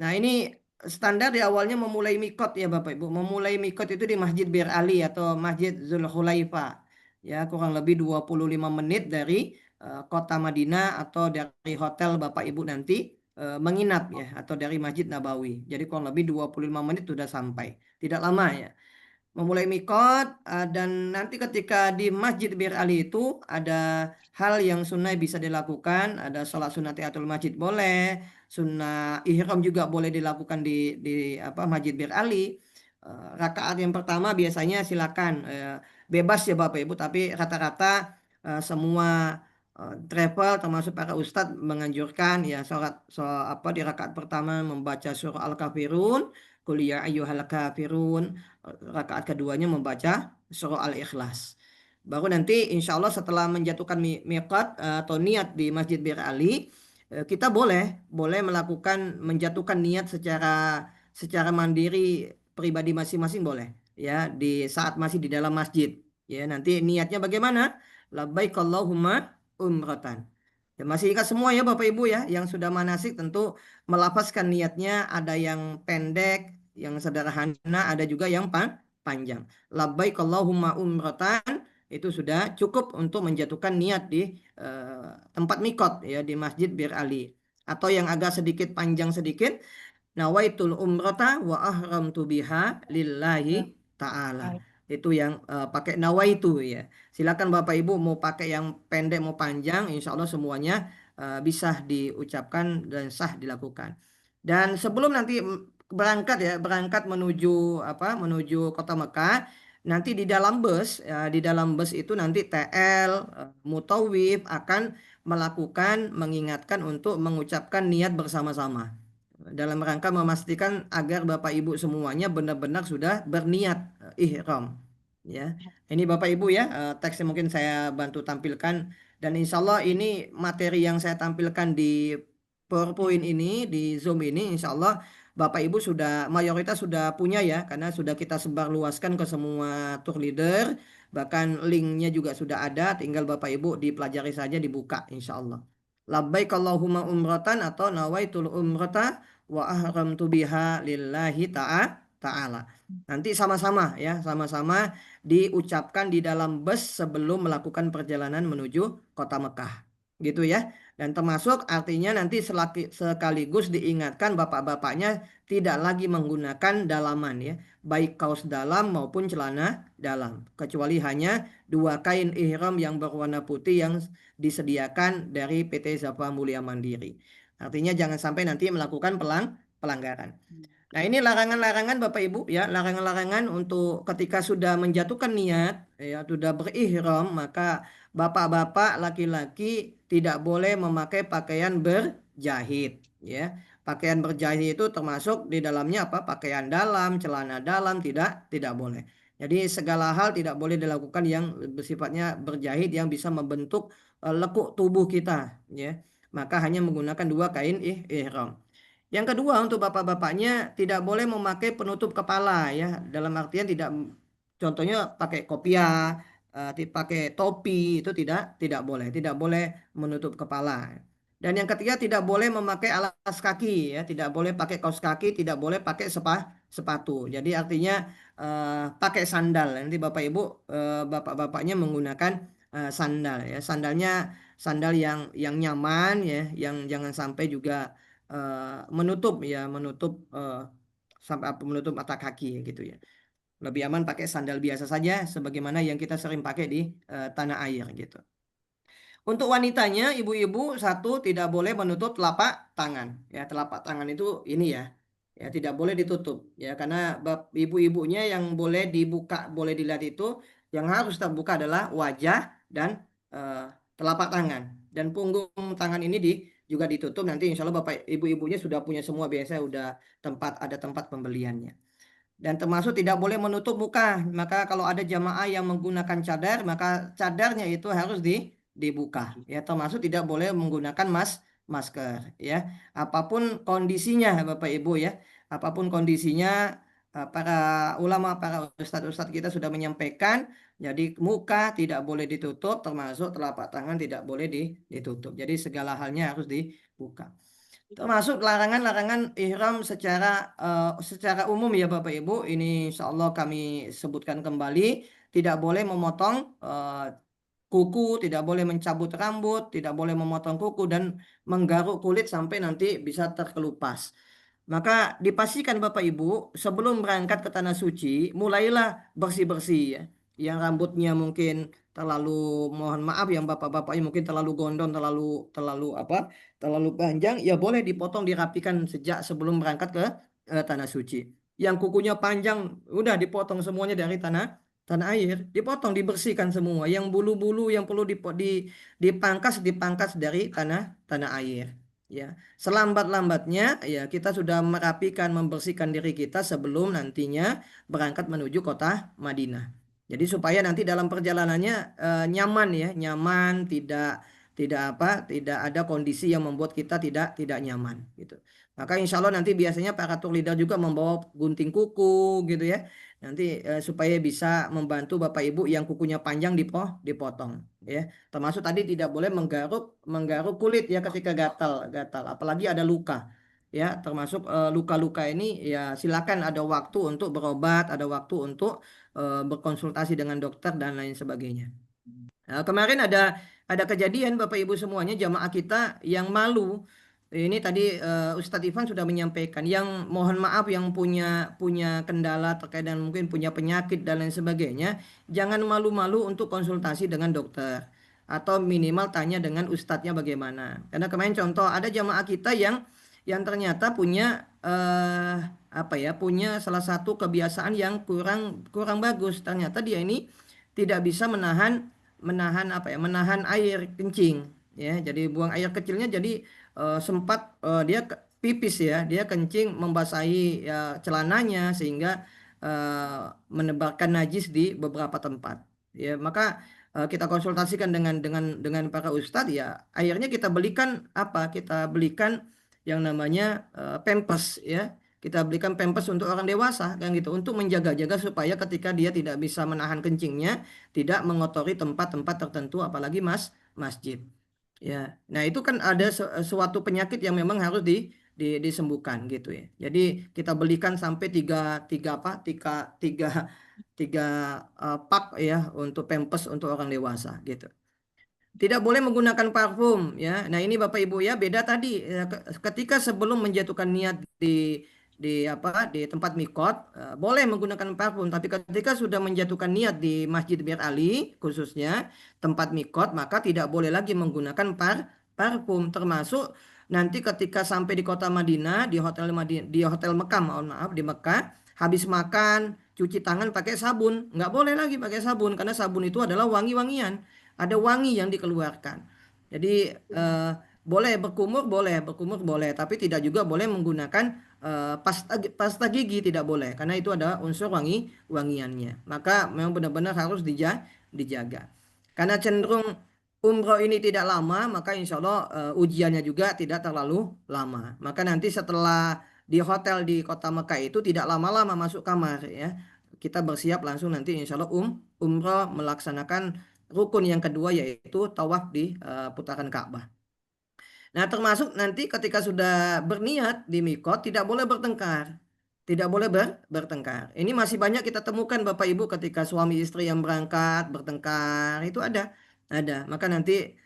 Nah, ini standar di awalnya memulai mikot ya Bapak Ibu. Memulai mikot itu di Masjid Bir Ali atau Masjid Zulhulaifa. Ya, kurang lebih 25 menit dari kota Madinah atau dari hotel Bapak Ibu nanti menginap ya, atau dari Masjid Nabawi. Jadi kurang lebih 25 menit sudah sampai. Tidak lama ya. Memulai mikot dan nanti ketika di Masjid Bir Ali itu ada hal yang sunnah bisa dilakukan, ada sholat sunatiatul masjid boleh, sunnah ihram juga boleh dilakukan di Masjid Bir Ali. Rakaat yang pertama biasanya silakan bebas ya Bapak Ibu, tapi rata-rata semua travel termasuk para ustadz menganjurkan ya di rakaat pertama membaca surah Al-Kafirun, Qul ya ayyuhal kafirun. Rakaat keduanya membaca surah Al-Ikhlas. Baru nanti insya Allah setelah menjatuhkan miqat atau niat di Masjid Bir Ali, kita boleh menjatuhkan niat secara mandiri pribadi masing-masing boleh ya di saat masih di dalam masjid. Ya, nanti niatnya bagaimana? Labbaik Allahumma umratan. Ya, masih ingat semua ya Bapak Ibu ya, yang sudah manasik tentu melafazkan niatnya, ada yang pendek, yang sederhana, ada juga yang panjang. Labbaik Allahumma umratan itu sudah cukup untuk menjatuhkan niat di tempat mikot ya di Masjid Bir Ali. Atau yang agak sedikit panjang sedikit, nawaitul umrata wa ahramtu biha lillahi ta'ala. Itu yang pakai nawaitu ya. Silakan Bapak Ibu mau pakai yang pendek mau panjang, insya Allah semuanya bisa diucapkan dan sah dilakukan. Dan sebelum nanti berangkat menuju kota Mekah, nanti di dalam bus itu nanti TL Mutawif akan mengingatkan untuk mengucapkan niat bersama-sama dalam rangka memastikan agar Bapak Ibu semuanya benar-benar sudah berniat ihram ya. Ini Bapak Ibu ya, teksnya mungkin saya bantu tampilkan, dan insya Allah ini materi yang saya tampilkan di PowerPoint ini, di Zoom ini, insya Allah Bapak Ibu mayoritas sudah punya ya, karena sudah kita sebar luaskan ke semua tour leader, bahkan linknya juga sudah ada, tinggal Bapak Ibu dipelajari saja, dibuka insya Allah. Labbaik Allahumma umratan atau nawaitul umrata wa ahramtu biha lillahi ta'ala. Nanti sama-sama diucapkan di dalam bus sebelum melakukan perjalanan menuju kota Mekah. Gitu ya. Dan termasuk artinya nanti sekaligus diingatkan bapak-bapaknya tidak lagi menggunakan dalaman ya, baik kaos dalam maupun celana dalam, kecuali hanya 2 kain ihram yang berwarna putih yang disediakan dari PT Zafa Mulia Mandiri. Artinya jangan sampai nanti melakukan pelanggaran. Nah, ini larangan-larangan Bapak Ibu ya, larangan-larangan untuk ketika sudah menjatuhkan niat ya, sudah berihram, maka bapak-bapak laki-laki tidak boleh memakai pakaian berjahit ya. Pakaian berjahit itu termasuk di dalamnya pakaian dalam, celana dalam, tidak boleh. Jadi segala hal tidak boleh dilakukan yang bersifatnya berjahit yang bisa membentuk lekuk tubuh kita ya. Maka hanya menggunakan 2 kain ihram. Yang kedua, untuk bapak-bapaknya tidak boleh memakai penutup kepala ya, dalam artian contohnya pakai kopiah, pakai topi, itu tidak boleh menutup kepala. Dan yang ketiga, tidak boleh memakai alas kaki ya, tidak boleh pakai kaos kaki, tidak boleh pakai sepatu. Jadi artinya pakai sandal. Nanti Bapak Ibu bapak-bapaknya menggunakan sandal ya, sandal yang nyaman ya, yang jangan sampai juga menutup sampai menutup mata kaki gitu ya. Lebih aman pakai sandal biasa saja sebagaimana yang kita sering pakai di tanah air gitu. Untuk wanitanya, ibu-ibu, tidak boleh menutup telapak tangan ya. Telapak tangan itu ini ya tidak boleh ditutup ya, karena ibu-ibunya yang boleh dibuka, boleh dilihat itu yang harus terbuka adalah wajah dan telapak tangan, dan punggung tangan ini juga ditutup. Nanti insya Allah Bapak Ibu-ibunya sudah punya semua, biasanya udah ada tempat pembeliannya. Dan termasuk tidak boleh menutup muka. Maka kalau ada jamaah yang menggunakan cadar, maka cadarnya itu harus dibuka ya, termasuk tidak boleh menggunakan masker ya. Apapun kondisinya Bapak Ibu ya, apapun kondisinya, para ulama, para ustadz-ustadz kita sudah menyampaikan, jadi muka tidak boleh ditutup, termasuk telapak tangan tidak boleh ditutup. Jadi segala halnya harus dibuka. Termasuk larangan-larangan ihram secara umum ya Bapak Ibu. Ini insya Allah kami sebutkan kembali. Tidak boleh memotong kuku, tidak boleh mencabut rambut, tidak boleh memotong kuku dan menggaruk kulit sampai nanti bisa terkelupas. Maka dipastikan Bapak Ibu sebelum berangkat ke tanah suci mulailah bersih-bersih ya. Yang rambutnya mungkin terlalu, mohon maaf yang bapak-bapaknya mungkin terlalu gondrong, terlalu panjang, ya boleh dipotong dirapikan sejak sebelum berangkat ke tanah suci. Yang kukunya panjang udah dipotong semuanya dari tanah air, dipotong dibersihkan semua. Yang bulu-bulu yang perlu dipangkas dari tanah air. Ya, selambat-lambatnya ya kita sudah merapikan, membersihkan diri kita sebelum nantinya berangkat menuju kota Madinah. Jadi supaya nanti dalam perjalanannya nyaman ya, nyaman, tidak ada kondisi yang membuat kita tidak nyaman gitu. Maka insya Allah nanti biasanya para tour leader juga membawa gunting kuku gitu ya. Nanti supaya bisa membantu Bapak Ibu yang kukunya panjang dipotong ya. Termasuk tadi tidak boleh menggaruk kulit ya ketika gatal, apalagi ada luka. Ya, termasuk luka-luka ini ya silakan ada waktu untuk berobat, ada waktu untuk berkonsultasi dengan dokter dan lain sebagainya. Nah, kemarin ada kejadian Bapak Ibu semuanya jamaah kita yang malu. Ini tadi Ustadz Ivan sudah menyampaikan yang mohon maaf yang punya kendala terkait dan mungkin punya penyakit dan lain sebagainya, jangan malu-malu untuk konsultasi dengan dokter atau minimal tanya dengan ustadznya bagaimana. Karena kemarin contoh ada jamaah kita yang ternyata punya punya salah satu kebiasaan yang kurang bagus. Ternyata dia ini tidak bisa menahan air kencing ya. Jadi buang air kecilnya jadi sempat dia pipis ya, dia kencing membasahi ya, celananya sehingga menebarkan najis di beberapa tempat. Ya, maka kita konsultasikan dengan para ustadz ya, akhirnya kita belikan yang namanya pampers ya. Kita belikan pampers untuk orang dewasa kan gitu, untuk menjaga-jaga supaya ketika dia tidak bisa menahan kencingnya tidak mengotori tempat-tempat tertentu apalagi masjid. Ya. Nah, itu kan ada suatu penyakit yang memang harus disembuhkan gitu ya. Jadi kita belikan sampai tiga pak ya untuk pampers untuk orang dewasa gitu. Tidak boleh menggunakan parfum ya. Nah, ini Bapak Ibu ya, beda tadi ketika sebelum menjatuhkan niat di tempat mikot boleh menggunakan parfum, tapi ketika sudah menjatuhkan niat di Masjid Bir Ali khususnya tempat mikot maka tidak boleh lagi menggunakan parfum, termasuk nanti ketika sampai di kota Madinah di hotel Mekah, mohon maaf, di Mekah habis makan cuci tangan pakai sabun, nggak boleh lagi pakai sabun karena sabun itu adalah wangi-wangian, ada wangi yang dikeluarkan. Jadi boleh berkumur boleh, tapi tidak juga boleh menggunakan pasta gigi, tidak boleh karena itu ada unsur wangiannya. Maka memang benar-benar harus dijaga. Karena cenderung umroh ini tidak lama, maka insya Allah ujiannya juga tidak terlalu lama. Maka nanti setelah di hotel di kota Mekah itu tidak lama-lama masuk kamar ya. Kita bersiap langsung nanti insya Allah umroh melaksanakan rukun yang kedua yaitu tawaf di putaran Ka'bah. Nah, termasuk nanti ketika sudah berniat di mikot tidak boleh bertengkar. Tidak boleh bertengkar. Ini masih banyak kita temukan Bapak Ibu ketika suami istri yang berangkat bertengkar, itu ada. Maka nanti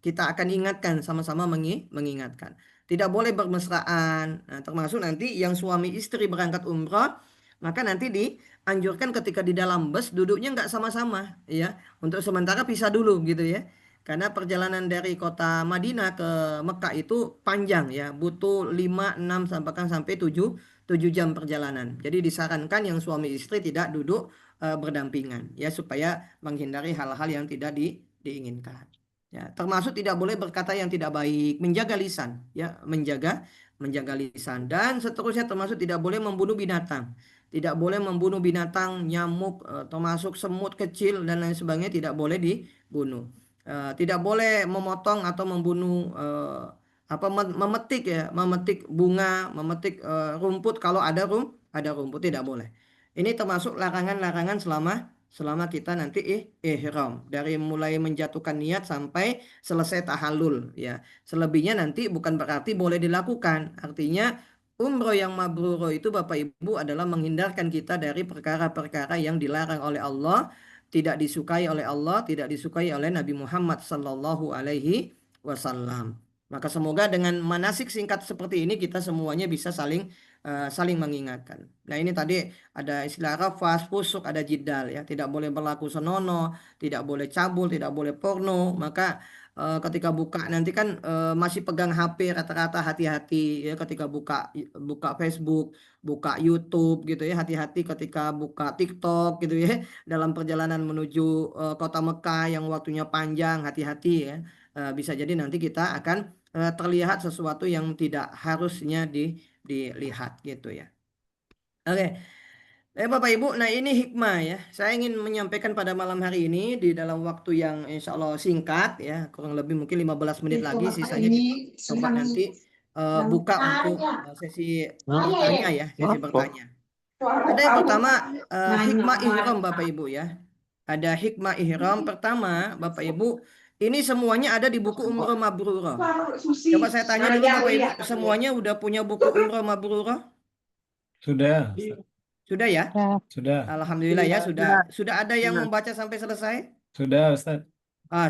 kita akan ingatkan, sama-sama mengingatkan. Tidak boleh bermesraan. Nah, termasuk nanti yang suami istri berangkat umroh, maka nanti dianjurkan ketika di dalam bus duduknya nggak sama-sama ya. Untuk sementara pisah dulu gitu ya. Karena perjalanan dari kota Madinah ke Mekah itu panjang ya, butuh 5, 6 sampai 7 jam perjalanan. Jadi disarankan yang suami istri tidak duduk berdampingan ya supaya menghindari hal-hal yang tidak diinginkan. Ya, termasuk tidak boleh berkata yang tidak baik, menjaga lisan ya, menjaga lisan dan seterusnya, termasuk tidak boleh membunuh binatang. Tidak boleh membunuh binatang, nyamuk, termasuk semut kecil dan lain sebagainya tidak boleh dibunuh. Tidak boleh memotong atau membunuh memetik bunga, memetik rumput kalau ada rumput tidak boleh. Ini termasuk larangan-larangan selama kita nanti ihram, dari mulai menjatuhkan niat sampai selesai tahallul ya. Selebihnya nanti bukan berarti boleh dilakukan. Artinya umroh yang mabrur itu Bapak Ibu adalah menghindarkan kita dari perkara-perkara yang dilarang oleh Allah, tidak disukai oleh Allah, tidak disukai oleh Nabi Muhammad sallallahu alaihi wasallam. Maka semoga dengan manasik singkat seperti ini kita semuanya bisa saling mengingatkan. Nah, ini tadi ada istilah rafas, fusuk, ada jidal ya. Tidak boleh berlaku senonoh, tidak boleh cabul, tidak boleh porno. Maka ketika buka nanti kan masih pegang HP rata-rata, hati-hati ya ketika buka Facebook, buka YouTube gitu ya. Hati-hati ketika buka TikTok gitu ya. Dalam perjalanan menuju kota Mekah yang waktunya panjang, hati-hati ya. Bisa jadi nanti kita akan terlihat sesuatu yang tidak harusnya dilihat gitu ya. Oke. Bapak Ibu, nah ini hikmah ya. Saya ingin menyampaikan pada malam hari ini di dalam waktu yang insya Allah singkat ya, kurang lebih mungkin 15 menit lagi, sisanya kita coba nanti buka untuk sesi bertanya ya, sesi bertanya. Ada yang pertama hikmah ihram Bapak Ibu ya. Ada hikmah ihram pertama Bapak Ibu, ini semuanya ada di buku Umrah Mabrurah. Coba saya tanya dulu Bapak Ibu, semuanya udah punya buku Umrah Mabrurah? Sudah. Sudah ya? Sudah. Alhamdulillah ya, sudah ada yang membaca sampai selesai? Sudah, Ustaz.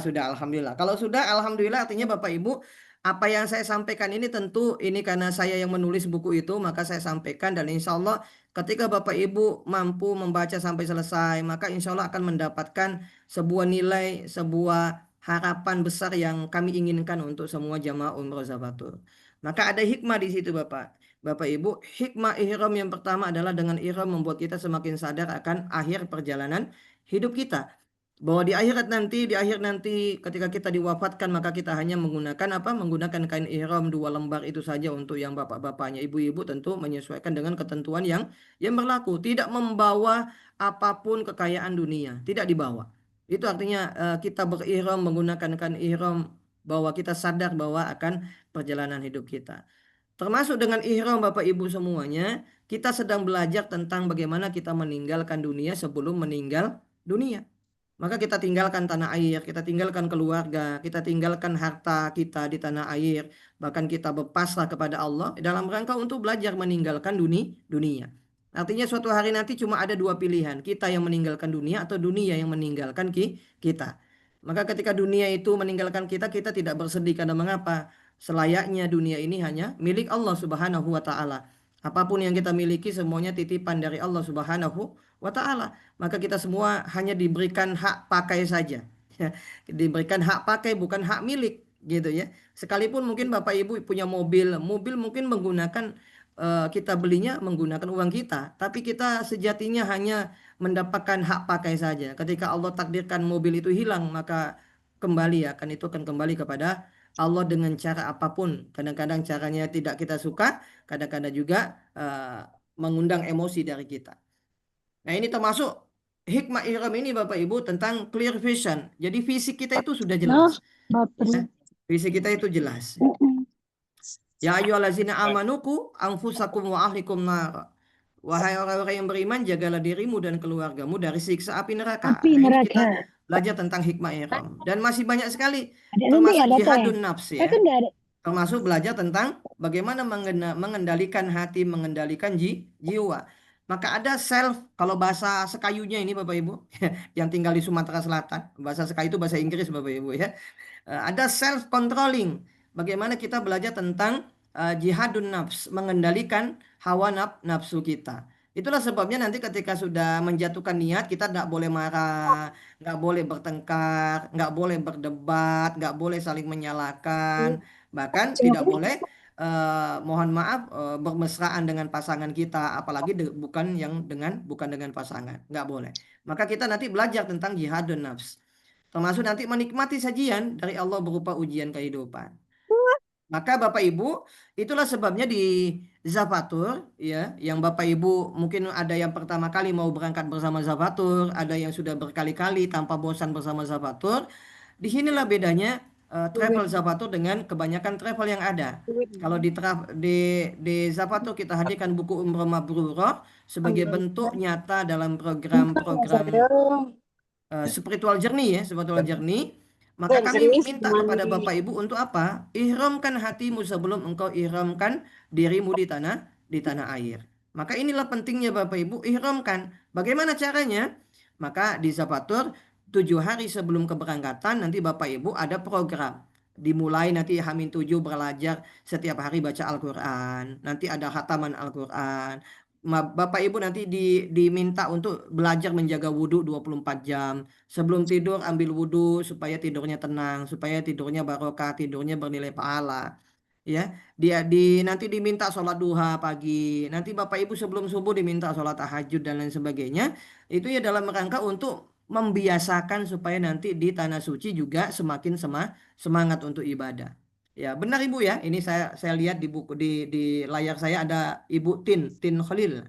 Sudah, alhamdulillah. Kalau sudah, alhamdulillah, artinya Bapak Ibu, apa yang saya sampaikan ini tentu ini karena saya yang menulis buku itu, maka saya sampaikan dan insya Allah ketika Bapak Ibu mampu membaca sampai selesai, maka insya Allah akan mendapatkan sebuah nilai, sebuah harapan besar yang kami inginkan untuk semua jamaah umroh Zabatur. Maka ada hikmah di situ Bapak. Bapak Ibu, hikmah ihram yang pertama adalah dengan ihram membuat kita semakin sadar akan akhir perjalanan hidup kita. Bahwa di akhir nanti ketika kita diwafatkan maka kita hanya menggunakan menggunakan kain ihram 2 lembar itu saja untuk yang bapak-bapaknya. Ibu-ibu tentu menyesuaikan dengan ketentuan yang berlaku, tidak membawa apapun kekayaan dunia, tidak dibawa. Itu artinya kita berihram menggunakan kain ihram bahwa kita sadar bahwa akan perjalanan hidup kita. Termasuk dengan ihram Bapak Ibu semuanya, kita sedang belajar tentang bagaimana kita meninggalkan dunia sebelum meninggal dunia. Maka kita tinggalkan tanah air, kita tinggalkan keluarga, kita tinggalkan harta kita di tanah air, bahkan kita berpasrah kepada Allah dalam rangka untuk belajar meninggalkan dunia. Artinya suatu hari nanti cuma ada 2 pilihan, kita yang meninggalkan dunia atau dunia yang meninggalkan kita. Maka ketika dunia itu meninggalkan kita, kita tidak bersedih karena mengapa? Selayaknya dunia ini hanya milik Allah Subhanahu wa taala. Apapun yang kita miliki semuanya titipan dari Allah Subhanahu wa taala. Maka kita semua hanya diberikan hak pakai saja. Diberikan hak pakai bukan hak milik gitu ya. Sekalipun mungkin Bapak Ibu punya mobil mungkin menggunakan kita belinya menggunakan uang kita, tapi kita sejatinya hanya mendapatkan hak pakai saja. Ketika Allah takdirkan mobil itu hilang, maka itu akan kembali kepada Allah dengan cara apapun. Kadang-kadang caranya tidak kita suka, kadang-kadang juga mengundang emosi dari kita. Nah, ini termasuk hikmah ihram ini Bapak Ibu tentang clear vision. Jadi fisik kita itu sudah jelas. Ya, fisik kita itu jelas. Ya ayyuhallazina amanuku anfusakum wa ahlikum nar. Wahai orang-orang yang beriman, jagalah dirimu dan keluargamu dari siksa api neraka. Nah, ini kita belajar tentang hikmah ihram. Dan masih banyak sekali, termasuk jihadun nafs ya. Termasuk belajar tentang bagaimana mengendalikan hati, mengendalikan jiwa. Maka ada self, kalau bahasa Sekayunya ini Bapak Ibu, yang tinggal di Sumatera Selatan, bahasa Sekayu itu bahasa Inggris Bapak Ibu ya. Ada self controlling. Bagaimana kita belajar tentang jihadun nafs, mengendalikan hawa nafsu kita. Itulah sebabnya nanti ketika sudah menjatuhkan niat, kita tidak boleh marah, nggak boleh bertengkar, nggak boleh berdebat, nggak boleh saling menyalahkan, bahkan tidak boleh mohon maaf bermesraan dengan pasangan kita, apalagi bukan dengan pasangan, nggak boleh. Maka kita nanti belajar tentang jihadun nafs, termasuk nanti menikmati sajian dari Allah berupa ujian kehidupan. Maka Bapak Ibu, itulah sebabnya di Zafatur ya, yang Bapak Ibu mungkin ada yang pertama kali mau berangkat bersama Zafatur, ada yang sudah berkali-kali tanpa bosan bersama Zafatur. Di sinilah bedanya travel Zapatur dengan kebanyakan travel yang ada. Kalau di Zapatur kita hadirkan buku Umroh Mabrurah sebagai bentuk nyata dalam program-program spiritual journey ya, spiritual journey. Maka kami minta kepada Bapak Ibu untuk apa? Ihramkan hatimu sebelum engkau ihramkan dirimu di tanah air. Maka inilah pentingnya Bapak Ibu ihramkan. Bagaimana caranya? Maka di Zapatur 7 hari sebelum keberangkatan nanti Bapak Ibu ada program. Dimulai nanti H-7 belajar setiap hari baca Al-Quran. Nanti ada khataman Al-Quran. Bapak Ibu nanti diminta untuk belajar menjaga wudhu 24 jam. Sebelum tidur ambil wudhu supaya tidurnya tenang, supaya tidurnya barokah, tidurnya bernilai pahala. Ya, nanti diminta sholat duha pagi. Nanti Bapak Ibu sebelum subuh diminta sholat tahajud dan lain sebagainya. Itu ya dalam rangka untuk membiasakan supaya nanti di tanah suci juga semakin semangat untuk ibadah. Ya, benar Ibu ya. Ini saya lihat di buku di layar saya ada Ibu Tin Khalil.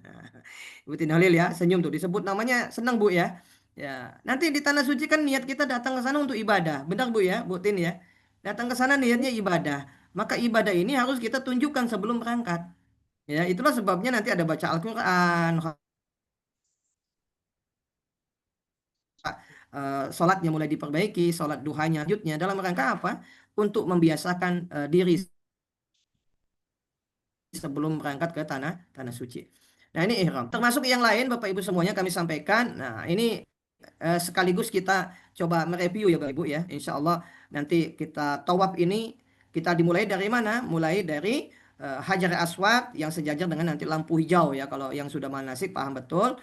Ibu Tin Khalil ya, senyum tuh disebut namanya senang Bu ya. Ya, nanti di tanah suci kan niat kita datang ke sana untuk ibadah. Benar Bu ya, Bu Tin ya. Datang ke sana niatnya ibadah. Maka ibadah ini harus kita tunjukkan sebelum berangkat. Ya, itulah sebabnya nanti ada baca Al-Qur'an, sholatnya mulai diperbaiki, sholat duhanya, lanjutnya dalam rangka apa? Untuk membiasakan diri sebelum berangkat ke tanah suci. Nah ini ihram. Termasuk yang lain Bapak Ibu semuanya kami sampaikan. Nah ini sekaligus kita coba mereview ya Bapak Ibu ya. Insya Allah nanti kita tawaf ini kita dimulai dari mana? Mulai dari Hajar Aswad yang sejajar dengan nanti lampu hijau ya. Kalau yang sudah manasik paham betul.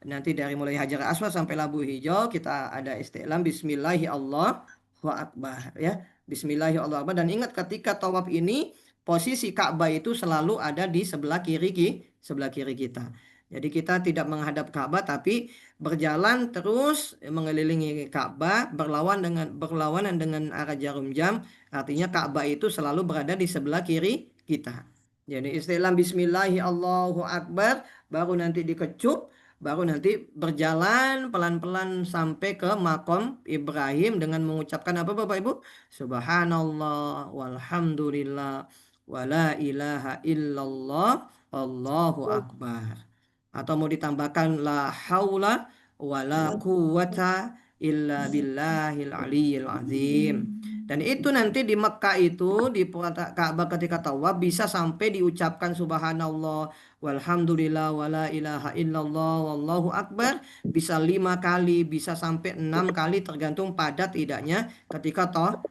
Nanti dari mulai Hajar Aswad sampai lampu hijau kita ada istiqlam Bismillahirrahmanirrahim Akbar ya. Bismillahirrahmanirrahim. Dan ingat ketika tawaf ini posisi Ka'bah itu selalu ada di sebelah kiri kita. Jadi kita tidak menghadap Ka'bah tapi berjalan terus mengelilingi Ka'bah berlawanan dengan arah jarum jam. Artinya Ka'bah itu selalu berada di sebelah kiri kita. Jadi istilah Bismillahirrahmanirrahim baru nanti dikecup, baru nanti berjalan pelan-pelan sampai ke makom Ibrahim dengan mengucapkan apa Bapak Ibu? Subhanallah walhamdulillah wala ilaha illallah Allahu akbar. Atau mau ditambahkan la haula wala quwata illa billahil aliyyil azim. Dan itu nanti di Mekah itu di Ka'bah ketika tawaf bisa sampai diucapkan subhanallah walhamdulillah wala ilaha illallah wallahu akbar, bisa 5 kali, bisa sampai 6 kali tergantung padat tidaknya ketika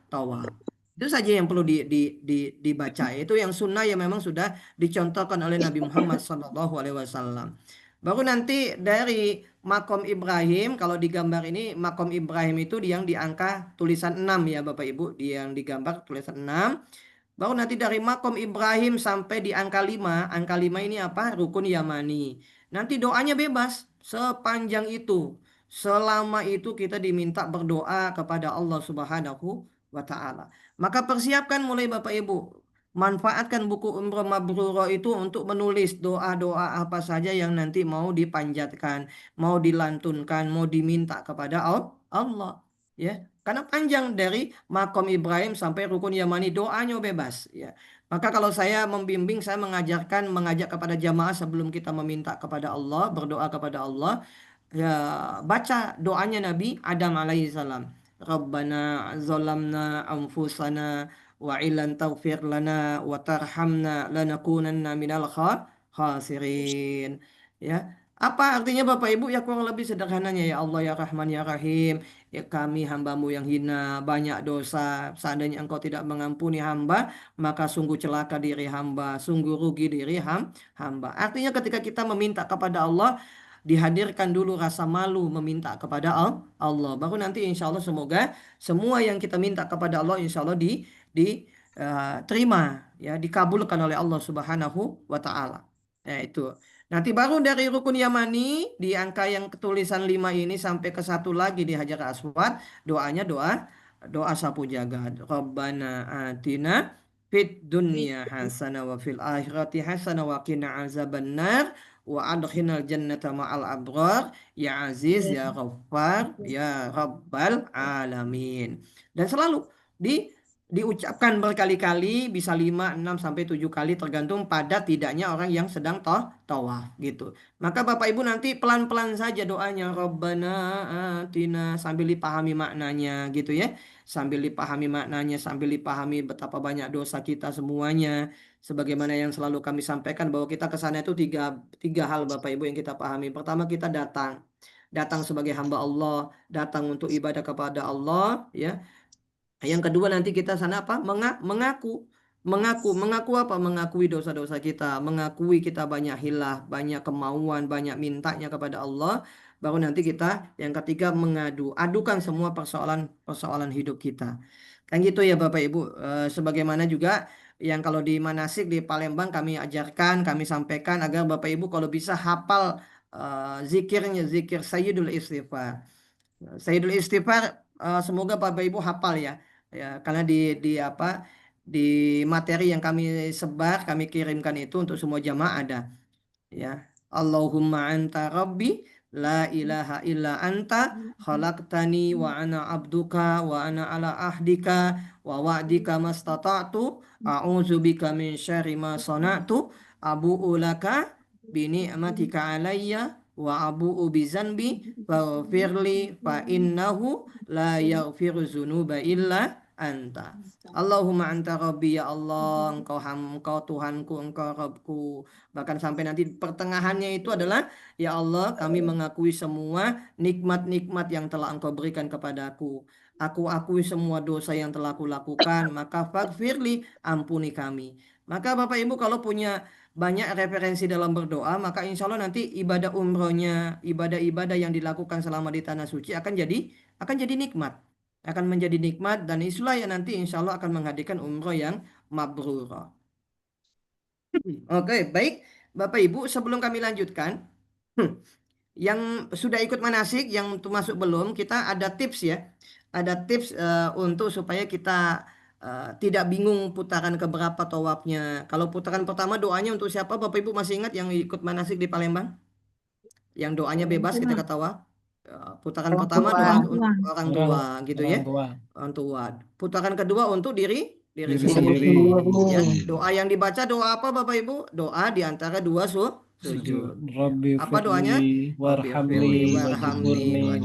tawaf. Itu saja yang perlu dibaca. Itu yang sunnah yang memang sudah dicontohkan oleh Nabi Muhammad SAW. Baru nanti dari makom Ibrahim, kalau di gambar ini makom Ibrahim itu yang di angka tulisan 6 ya Bapak Ibu, yang digambar tulisan 6. Baru nanti dari makom Ibrahim sampai di angka 5. Angka 5 ini apa? Rukun Yamani. Nanti doanya bebas sepanjang itu. Selama itu kita diminta berdoa kepada Allah Subhanahu wa Ta'ala. Maka persiapkan mulai Bapak Ibu. Manfaatkan buku Umroh Mabrurah itu untuk menulis doa-doa apa saja yang nanti mau dipanjatkan, mau dilantunkan, mau diminta kepada Allah. Ya, karena panjang dari makom Ibrahim sampai rukun Yamani, doanya bebas. Ya, maka kalau saya membimbing, saya mengajak kepada jamaah sebelum kita meminta kepada Allah, berdoa kepada Allah, ya baca doanya Nabi Adam alaihissalam. Rabbana zalamna anfusana wa ilan taghfir lana wa tarhamna lanakunanna minal khasirin. Ya, apa artinya Bapak Ibu? Ya kurang lebih sederhananya, ya Allah ya Rahman ya Rahim, ya kami hambamu yang hina, banyak dosa. Seandainya engkau tidak mengampuni hamba, maka sungguh celaka diri hamba, sungguh rugi diri hamba. Artinya ketika kita meminta kepada Allah, dihadirkan dulu rasa malu meminta kepada Allah. Baru nanti insya Allah semoga semua yang kita minta kepada Allah insya Allah diterima, ya, dikabulkan oleh Allah Subhanahu wa Ta'ala. Nah, itu. Nanti baru dari rukun Yamani di angka yang ketulisan 5 ini sampai ke 1 lagi di Hajar Aswad, doanya doa sapu jagat. Rabbana atina fid dunya hasanah wa fil akhirati hasanah wa qina azabannar wa adkhinal jannata ma'al abrar ya aziz ya ghaffar ya rabbal alamin. Dan selalu diucapkan berkali-kali, bisa 5, 6, sampai 7 kali tergantung pada tidaknya orang yang sedang tawaf gitu. Maka Bapak Ibu nanti pelan-pelan saja doanya Rabbana atina sambil dipahami maknanya gitu ya. Sambil dipahami maknanya, sambil dipahami betapa banyak dosa kita semuanya. Sebagaimana yang selalu kami sampaikan bahwa kita ke sana itu tiga hal Bapak Ibu yang kita pahami. Pertama, kita datang sebagai hamba Allah, datang untuk ibadah kepada Allah ya. Yang kedua nanti kita sana apa? Mengaku apa? Mengakui dosa-dosa kita, mengakui kita banyak hilah, banyak kemauan, banyak mintanya kepada Allah. Baru nanti kita yang ketiga adukan semua persoalan hidup kita. Kan gitu ya Bapak Ibu. Sebagaimana juga yang kalau di manasik di Palembang kami ajarkan, kami sampaikan agar Bapak Ibu kalau bisa hafal zikirnya, zikir Sayyidul Istighfar. Sayyidul Istighfar semoga Bapak Ibu hafal ya. Ya, karena di materi yang kami sebar, kami kirimkan itu untuk semua jamaah ada. Ya. Allahumma anta rabbi la ilaha illa anta khalaqtani wa ana abduka wa ana ala ahdika wa wa'dika mastata'tu a'udzubika min syarri ma sana'tu abu'u laka bi ni'matika alayya wa abu'u bi zanbi faghfirli fa innahu la yaghfiru dzunuba illa anta. Allahumma anta rabbi ya Allah, engkau Tuhanku, engkau Rabbku. Bahkan sampai nanti pertengahannya itu adalah ya Allah, kami mengakui semua nikmat-nikmat yang telah engkau berikan kepadaku. Aku akui semua dosa yang telah aku lakukan, maka faghfirli, ampuni kami. Maka Bapak Ibu kalau punya banyak referensi dalam berdoa, maka insya Allah nanti ibadah umrohnya, ibadah-ibadah yang dilakukan selama di tanah suci akan jadi nikmat. Akan menjadi nikmat, dan itulah yang nanti insya Allah akan menghadirkan umroh yang mabrur. Oke, baik Bapak Ibu, sebelum kami lanjutkan, yang sudah ikut manasik, yang masuk belum, kita ada tips ya. Ada tips untuk supaya kita tidak bingung putaran keberapa tawafnya. Kalau putaran pertama doanya untuk siapa? Bapak Ibu masih ingat yang ikut manasik di Palembang? Yang doanya bebas ketika tawaf? Putaran pertama doa untuk orang tua gitu ya. Orang tua. Putaran kedua untuk diri sendiri. Ya, doa yang dibaca doa apa Bapak Ibu? Doa di antara dua sujud. Apa doanya? warhamni warhamni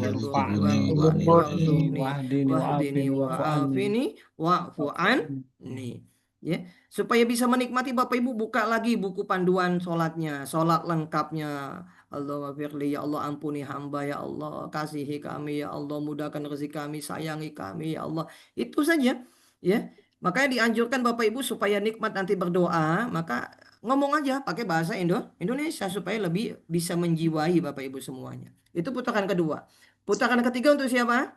wahdini wa'fu anni. Ya, supaya bisa menikmati Bapak Ibu buka lagi buku panduan sholatnya, sholat lengkapnya. Allah firli, ya Allah ampuni hamba, ya Allah kasihi kami, ya Allah mudahkan rezeki kami, sayangi kami, ya Allah. Itu saja ya. Makanya dianjurkan Bapak Ibu supaya nikmat nanti berdoa, maka ngomong aja pakai bahasa Indonesia supaya lebih bisa menjiwai Bapak Ibu semuanya. Itu putaran kedua. Putaran ketiga untuk siapa?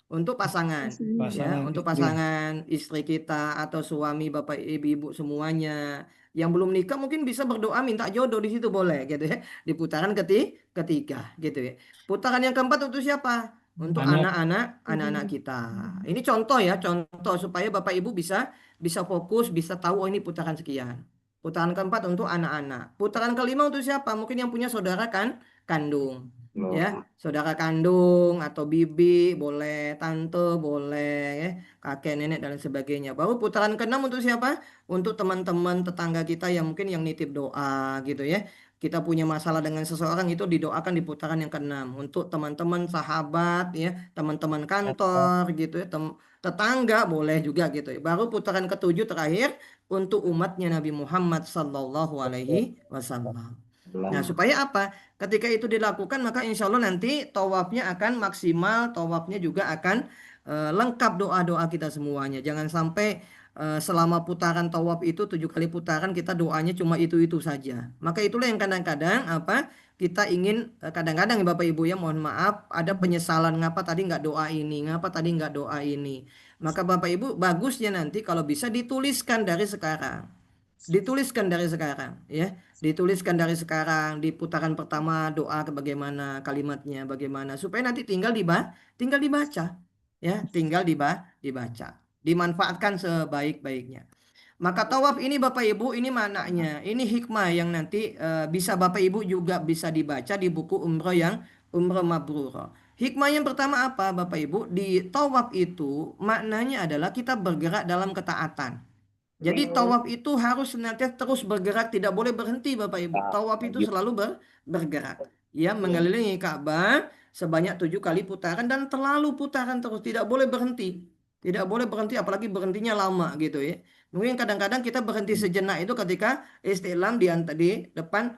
Untuk pasangan ya, untuk pasangan istri kita atau suami Bapak Ibu semuanya. Yang belum nikah mungkin bisa berdoa minta jodoh di situ boleh gitu ya. Di putaran ketiga gitu ya. Putaran yang keempat untuk siapa? Untuk anak-anak kita. Ini contoh ya, contoh supaya Bapak Ibu bisa fokus, bisa tahu oh ini putaran sekian. Putaran keempat untuk anak-anak. Putaran kelima untuk siapa? Mungkin yang punya saudara kandung. Ya, saudara kandung atau bibi boleh, tante boleh, ya, kakek nenek dan sebagainya. Baru putaran keenam untuk siapa? Untuk teman-teman tetangga kita yang mungkin yang nitip doa gitu ya. Kita punya masalah dengan seseorang itu didoakan di putaran yang keenam. Untuk teman-teman sahabat ya, teman-teman kantor gitu ya, tetangga boleh juga gitu ya. Baru putaran ketujuh terakhir untuk umatnya Nabi Muhammad sallallahu alaihi wasallam. Nah, supaya apa? Ketika itu dilakukan, maka insya Allah nanti tawafnya akan maksimal, tawafnya juga akan lengkap doa-doa kita semuanya. Jangan sampai selama putaran tawaf itu 7 kali putaran kita doanya cuma itu-itu saja. Maka itulah yang kadang-kadang kita ingin kadang-kadang Bapak Ibu ya mohon maaf ada penyesalan ngapa tadi nggak doa ini, ngapa tadi nggak doa ini. Maka Bapak Ibu bagusnya nanti kalau bisa dituliskan dari sekarang. Dituliskan dari sekarang ya. Dituliskan dari sekarang di putaran pertama doa bagaimana kalimatnya bagaimana supaya nanti tinggal dibaca ya, tinggal dibaca. Dimanfaatkan sebaik-baiknya. Maka tawaf ini Bapak Ibu ini maknanya, ini hikmah yang nanti bisa Bapak Ibu juga bisa dibaca di buku umroh yang umroh mabrur. Hikmah yang pertama apa Bapak Ibu? Di tawaf itu maknanya adalah kita bergerak dalam ketaatan. Jadi tawaf itu harus senantiasa terus bergerak, tidak boleh berhenti Bapak Ibu. Tawaf itu selalu bergerak. Ya, mengelilingi Ka'bah sebanyak 7 kali putaran dan terlalu putaran terus, tidak boleh berhenti. Tidak boleh berhenti, apalagi berhentinya lama gitu ya. Mungkin kadang-kadang kita berhenti sejenak itu ketika istilam di depan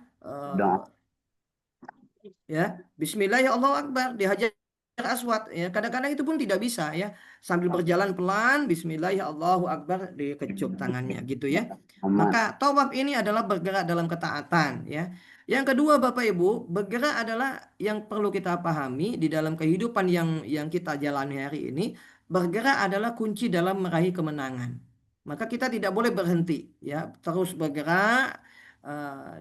ya Bismillah ya Allahu Akbar di Hajar Aswad ya, kadang-kadang itu pun tidak bisa ya, sambil berjalan pelan Bismillah ya Allahu Akbar dikecup tangannya gitu ya. Maka tawaf ini adalah bergerak dalam ketaatan ya. Yang kedua Bapak Ibu, bergerak adalah yang perlu kita pahami di dalam kehidupan yang kita jalani hari ini. Bergerak adalah kunci dalam meraih kemenangan. Maka kita tidak boleh berhenti ya, terus bergerak.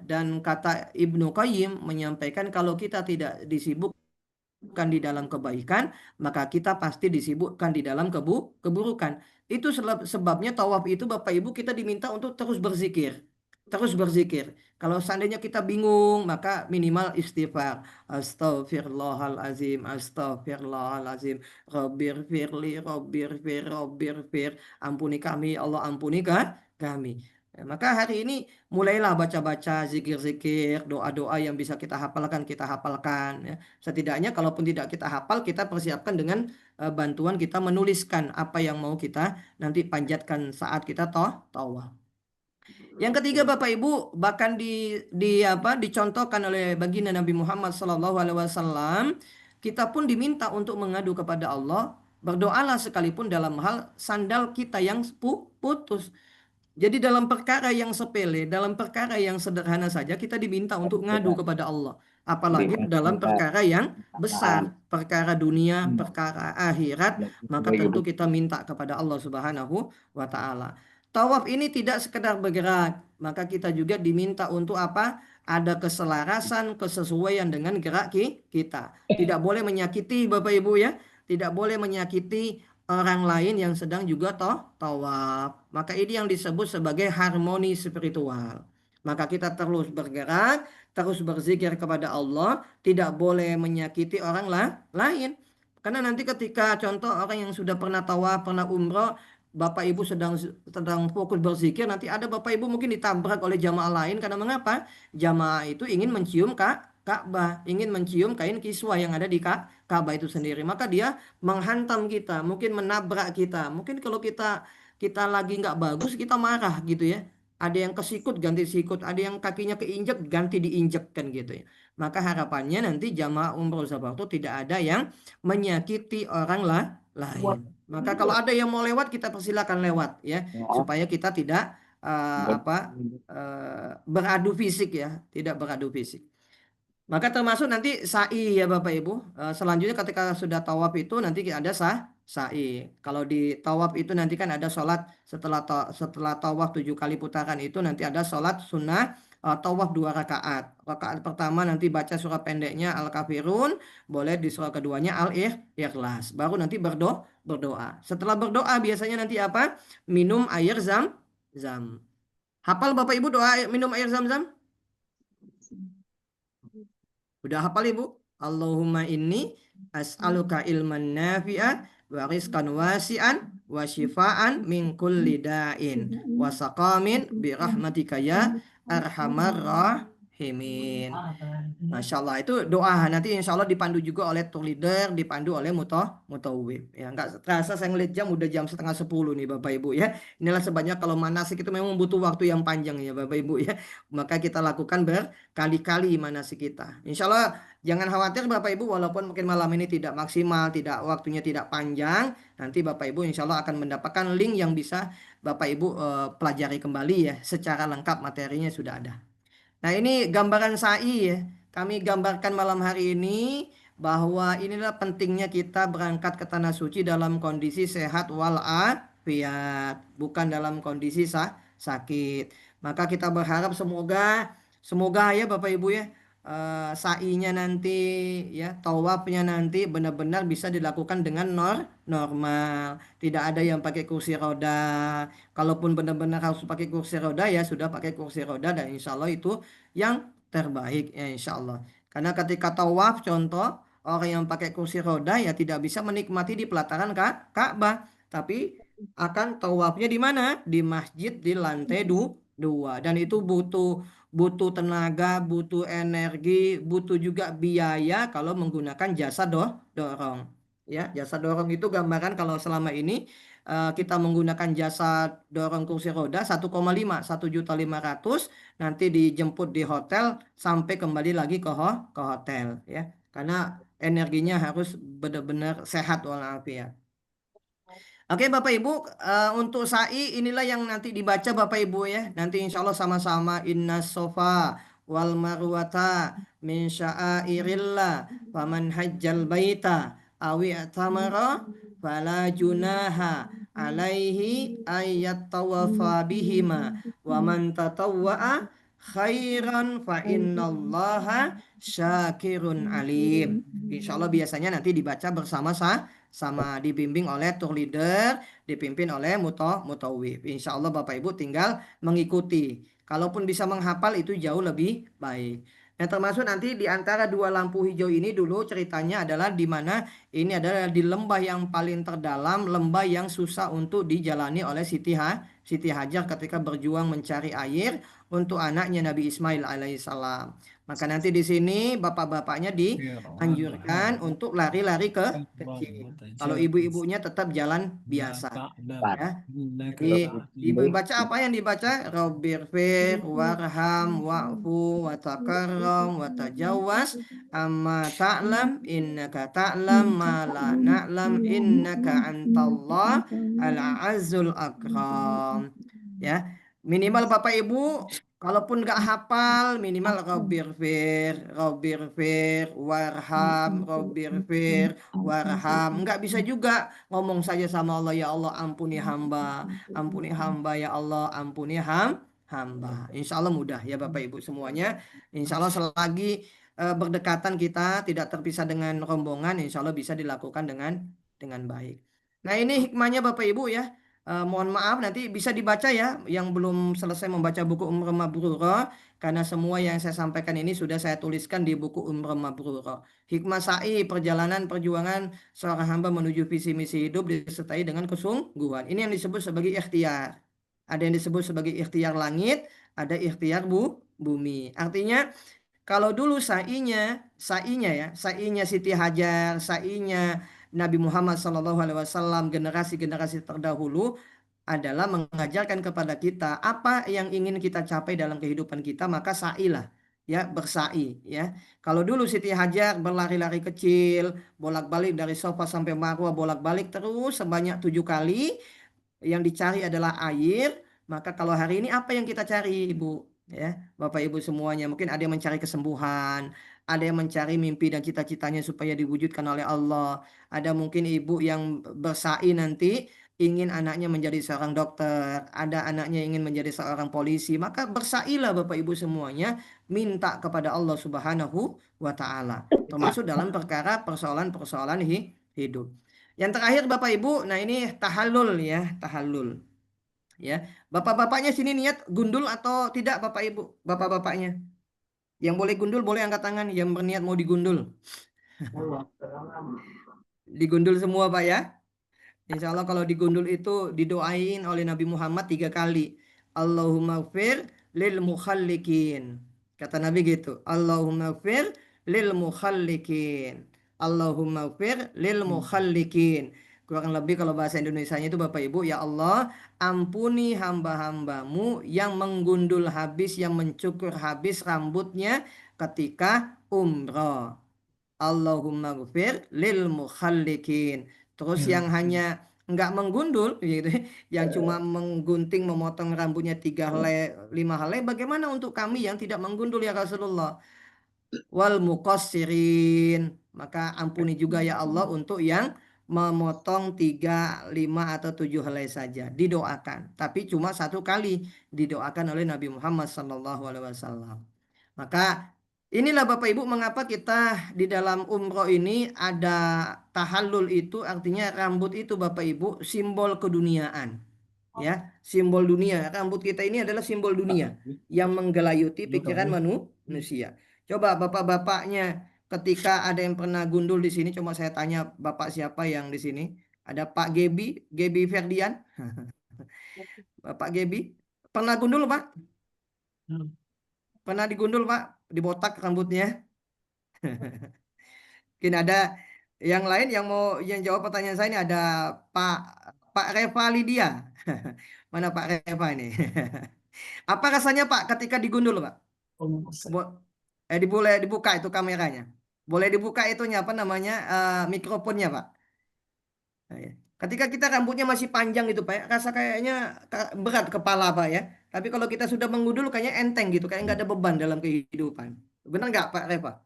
Dan kata Ibnu Qayyim menyampaikan kalau kita tidak disibukkan di dalam kebaikan, maka kita pasti disibukkan di dalam keburukan. Itu sebabnya tawaf itu Bapak Ibu kita diminta untuk terus berzikir. Terus berzikir. Kalau seandainya kita bingung, maka minimal istighfar. Astaghfirullahalazim, astaghfirullahalazim. Rabbirfirli, rabbirfir. Ampuni kami, Allah ampuni kami. Ya, maka hari ini mulailah baca-baca zikir-zikir, doa-doa yang bisa kita hafalkan ya. Setidaknya kalaupun tidak kita hafal, kita persiapkan dengan bantuan kita menuliskan apa yang mau kita nanti panjatkan saat kita tawaf. Yang ketiga Bapak Ibu, bahkan dicontohkan oleh baginda Nabi Muhammad SAW, kita pun diminta untuk mengadu kepada Allah, berdoalah sekalipun dalam hal sandal kita yang putus. Jadi dalam perkara yang sepele, dalam perkara yang sederhana saja kita diminta untuk ngadu kepada Allah. Apalagi dalam perkara yang besar, perkara dunia, perkara akhirat, maka tentu kita minta kepada Allah Subhanahu wa Ta'ala. Tawaf ini tidak sekedar bergerak, maka kita juga diminta untuk apa? Ada keselarasan, kesesuaian dengan gerak kita. Tidak boleh menyakiti Bapak Ibu ya, tidak boleh menyakiti orang lain yang sedang juga tawaf. Maka ini yang disebut sebagai harmoni spiritual. Maka kita terus bergerak, terus berzikir kepada Allah, tidak boleh menyakiti orang lain. Karena nanti ketika contoh orang yang sudah pernah tawaf, pernah umroh, Bapak Ibu sedang fokus berzikir, nanti ada Bapak Ibu mungkin ditabrak oleh jamaah lain. Karena mengapa? Jamaah itu ingin mencium Ka'bah, ingin mencium kain kiswah yang ada di Ka'bah itu sendiri. Maka dia menghantam kita, mungkin menabrak kita. Mungkin kalau kita lagi nggak bagus, kita marah gitu ya. Ada yang kesikut ganti sikut, ada yang kakinya keinjek ganti diinjek kan gitu ya. Maka harapannya nanti jamaah umroh itu tidak ada yang menyakiti orang lain. Maka kalau ada yang mau lewat, kita persilakan lewat ya, supaya kita tidak beradu fisik ya, tidak beradu fisik. Maka termasuk nanti sa'i ya Bapak Ibu. Selanjutnya ketika sudah tawaf itu nanti ada sa'i. Kalau di tawaf itu nanti kan ada sholat setelah tawaf 7 kali putaran itu nanti ada sholat sunnah tawaf 2 rakaat. Rakaat pertama nanti baca surah pendeknya Al-Kafirun, boleh di surah keduanya Al-Ikhlas. Baru nanti berdoa. Setelah berdoa biasanya nanti apa? Minum air zam-zam. Hafal Bapak Ibu doa minum air zam-zam? Udah hafal Ibu? Allahumma inni as'aluka ilman nafi'an wa rizqan wasi'an wa shifaan min kulli da'in wa saqamin bi rahmatika ya arhamar rahimin. Masya Allah, itu doa nanti insya Allah dipandu juga oleh tour leader, dipandu oleh mutawwif. Ya, nggak terasa saya ngeliat jam udah jam 9:30 nih Bapak Ibu ya. Inilah sebabnya kalau manasik itu memang butuh waktu yang panjang ya Bapak Ibu ya. Maka kita lakukan berkali-kali manasik kita. Insya Allah jangan khawatir Bapak Ibu, walaupun mungkin malam ini tidak maksimal, waktunya tidak panjang, nanti Bapak Ibu insya Allah akan mendapatkan link yang bisa Bapak Ibu pelajari kembali ya, secara lengkap materinya sudah ada. Nah ini gambaran sa'i ya. Kami gambarkan malam hari ini bahwa inilah pentingnya kita berangkat ke tanah suci dalam kondisi sehat walafiat, bukan dalam kondisi sakit. Maka kita berharap semoga ya Bapak Ibu ya, sa'inya nanti ya, tawafnya nanti benar-benar bisa dilakukan dengan normal. Tidak ada yang pakai kursi roda. Kalaupun benar-benar harus pakai kursi roda ya sudah pakai kursi roda, dan insya Allah itu yang terbaik ya insya Allah. Karena ketika tawaf contoh orang yang pakai kursi roda ya tidak bisa menikmati di pelataran Ka'bah, tapi akan tawafnya di mana? Di masjid di lantai 2, dan itu butuh tenaga, butuh energi, butuh juga biaya kalau menggunakan jasa dorong. Ya, jasa dorong itu gambaran kalau selama ini kita menggunakan jasa dorong kursi roda 1,5, 1.500.000, nanti dijemput di hotel sampai kembali lagi ke hotel ya. Karena energinya harus benar-benar sehat walafiat. Oke Bapak Ibu, untuk sa'i inilah yang nanti dibaca Bapak Ibu ya. Nanti insya Allah sama-sama inna sofa wal marwata min sya'airillah faman hajjal baita awi atamara fala junaha alaihi ayyat tawafa bihima wa man tatawwa'a khairan fa innallaha syakirun alim. Insya Allah biasanya nanti dibaca sama dibimbing oleh tour leader, dipimpin oleh mutawif. Insya Allah Bapak Ibu tinggal mengikuti. Kalaupun bisa menghafal itu jauh lebih baik. Yang termasuk nanti di antara 2 lampu hijau ini dulu ceritanya adalah di mana ini adalah di lembah yang paling terdalam, lembah yang susah untuk dijalani oleh Siti Hajar ketika berjuang mencari air untuk anaknya Nabi Ismail alaihissalam. Maka nanti di sini bapak-bapaknya dianjurkan untuk lari-lari ke kecil. Kalau ibu-ibunya tetap jalan biasa. Ya. Jadi ibu baca apa yang dibaca? Rabbirfir warham wa'fu watakarram watajawaz amma ta'lam innaka ta'lam ma la na'lam innaka antallah al-azzul akram. Ya, minimal Bapak Ibu kalaupun nggak hafal minimal Rabbirfir warham warham. Nggak bisa juga ngomong saja sama Allah, ya Allah ampuni hamba ya Allah ampuni hamba. Insya Allah mudah ya Bapak Ibu semuanya. Insya Allah selagi berdekatan kita tidak terpisah dengan rombongan, insya Allah bisa dilakukan dengan baik. Nah ini hikmahnya Bapak Ibu ya. Mohon maaf nanti bisa dibaca ya yang belum selesai membaca buku Umrah Mabrurah, karena semua yang saya sampaikan ini sudah saya tuliskan di buku Umrah Mabrurah. Hikmah sa'i perjalanan perjuangan seorang hamba menuju visi misi hidup disertai dengan kesungguhan. Ini yang disebut sebagai ikhtiar. Ada yang disebut sebagai ikhtiar langit, ada ikhtiar bumi. Artinya kalau dulu sa'inya Siti Hajar, sa'inya Nabi Muhammad SAW, generasi-generasi terdahulu adalah mengajarkan kepada kita apa yang ingin kita capai dalam kehidupan kita, maka sa'ilah ya, bersa'i ya. Kalau dulu Siti Hajar berlari-lari kecil, bolak-balik dari Safa sampai Marwah, bolak-balik terus sebanyak 7 kali, yang dicari adalah air. Maka kalau hari ini apa yang kita cari Ibu ya, Bapak Ibu semuanya? Mungkin ada yang mencari kesembuhan, ada yang mencari mimpi dan cita-citanya supaya diwujudkan oleh Allah. Ada mungkin ibu yang bersa'i nanti ingin anaknya menjadi seorang dokter, ada anaknya ingin menjadi seorang polisi. Maka bersa'ilah Bapak Ibu semuanya, minta kepada Allah Subhanahu wa Ta'ala, termasuk dalam perkara persoalan-persoalan hidup. Yang terakhir Bapak Ibu, nah ini tahallul ya, tahallul. Ya, bapak-bapaknya sini niat gundul atau tidak Bapak Ibu? Bapak-bapaknya yang boleh gundul boleh angkat tangan, yang berniat mau digundul. Digundul semua Pak ya. Insya Allah kalau digundul itu didoain oleh Nabi Muhammad 3 kali. Allahumma gfir lil mukhallikin. Kata Nabi gitu. Allahumma gfir lil mukhallikin. Allahumma gfir lil mukhallikin. Kurang lebih kalau bahasa Indonesianya itu Bapak Ibu, ya Allah ampuni hamba-hambamu yang menggundul habis, yang mencukur habis rambutnya ketika umroh. Allahumma gfir lil mukhallikin. Terus yang hanya nggak menggundul gitu, yang cuma menggunting memotong rambutnya 3 helai 5 helai, bagaimana untuk kami yang tidak menggundul ya Rasulullah? Wal muqassirin, maka ampuni juga ya Allah untuk yang memotong 3, 5 atau 7 helai saja. Didoakan, tapi cuma 1 kali didoakan oleh Nabi Muhammad SAW. Maka inilah Bapak Ibu mengapa kita di dalam umroh ini ada tahallul, itu artinya rambut itu Bapak Ibu simbol keduniaan. Ya, simbol dunia. Rambut kita ini adalah simbol dunia yang menggelayuti pikiran manusia. Coba bapak-bapaknya ketika ada yang pernah gundul di sini, coba saya tanya Bapak siapa yang di sini? Ada Pak Gebi Ferdian. Bapak Gebi, pernah gundul Pak? Pernah digundul Pak? Dibotak rambutnya? Mungkin ada yang lain yang mau yang jawab pertanyaan saya ini, ada Pak Reva Lydia. Mana Pak Reva ini? Apa rasanya Pak ketika digundul Pak? Boleh dibuka itu kameranya. Boleh dibuka itunya apa namanya mikrofonnya Pak. Nah, ya. Ketika kita rambutnya masih panjang gitu Pak ya, rasa kayaknya berat kepala Pak ya. Tapi kalau kita sudah menggundul kayaknya enteng gitu, kayak nggak ada beban dalam kehidupan. Benar nggak Pak Reva?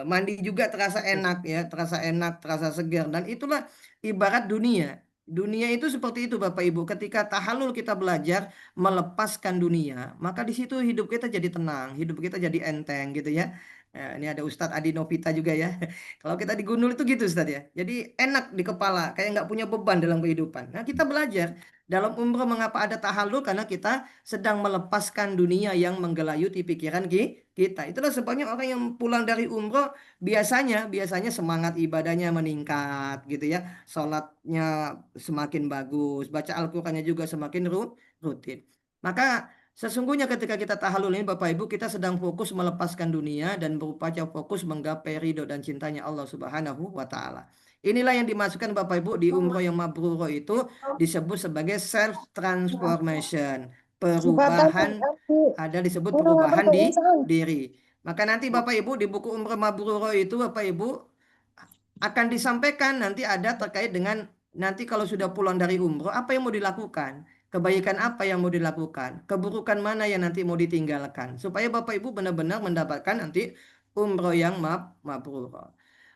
Mandi juga terasa enak ya, terasa enak, terasa segar, dan itulah ibarat dunia. Dunia itu seperti itu Bapak Ibu. Ketika tahallul kita belajar melepaskan dunia, maka di situ hidup kita jadi tenang, hidup kita jadi enteng gitu ya. Ini ada Ustadz Adi Novita juga ya. Kalau kita digundul itu gitu Ustadz ya. Jadi enak di kepala, kayak nggak punya beban dalam kehidupan. Nah kita belajar dalam umroh mengapa ada tahallul, karena kita sedang melepaskan dunia yang menggelayuti pikiran kita. Itulah sebabnya orang yang pulang dari umroh biasanya semangat ibadahnya meningkat gitu ya. Sholatnya semakin bagus, baca Al-Qur'annya juga semakin rutin. Maka sesungguhnya ketika kita tahallul ini Bapak Ibu, kita sedang fokus melepaskan dunia dan berupaya fokus menggapai ridho dan cintanya Allah Subhanahu wa taala. Inilah yang dimasukkan Bapak Ibu di umroh yang mabrur itu disebut sebagai self transformation. Perubahan, ada disebut perubahan di diri. Maka nanti Bapak Ibu di buku umroh mabrur itu Bapak Ibu akan disampaikan nanti ada terkait dengan nanti kalau sudah pulang dari umroh apa yang mau dilakukan. Kebaikan apa yang mau dilakukan, keburukan mana yang nanti mau ditinggalkan, supaya Bapak Ibu benar-benar mendapatkan nanti umroh yang mabrur.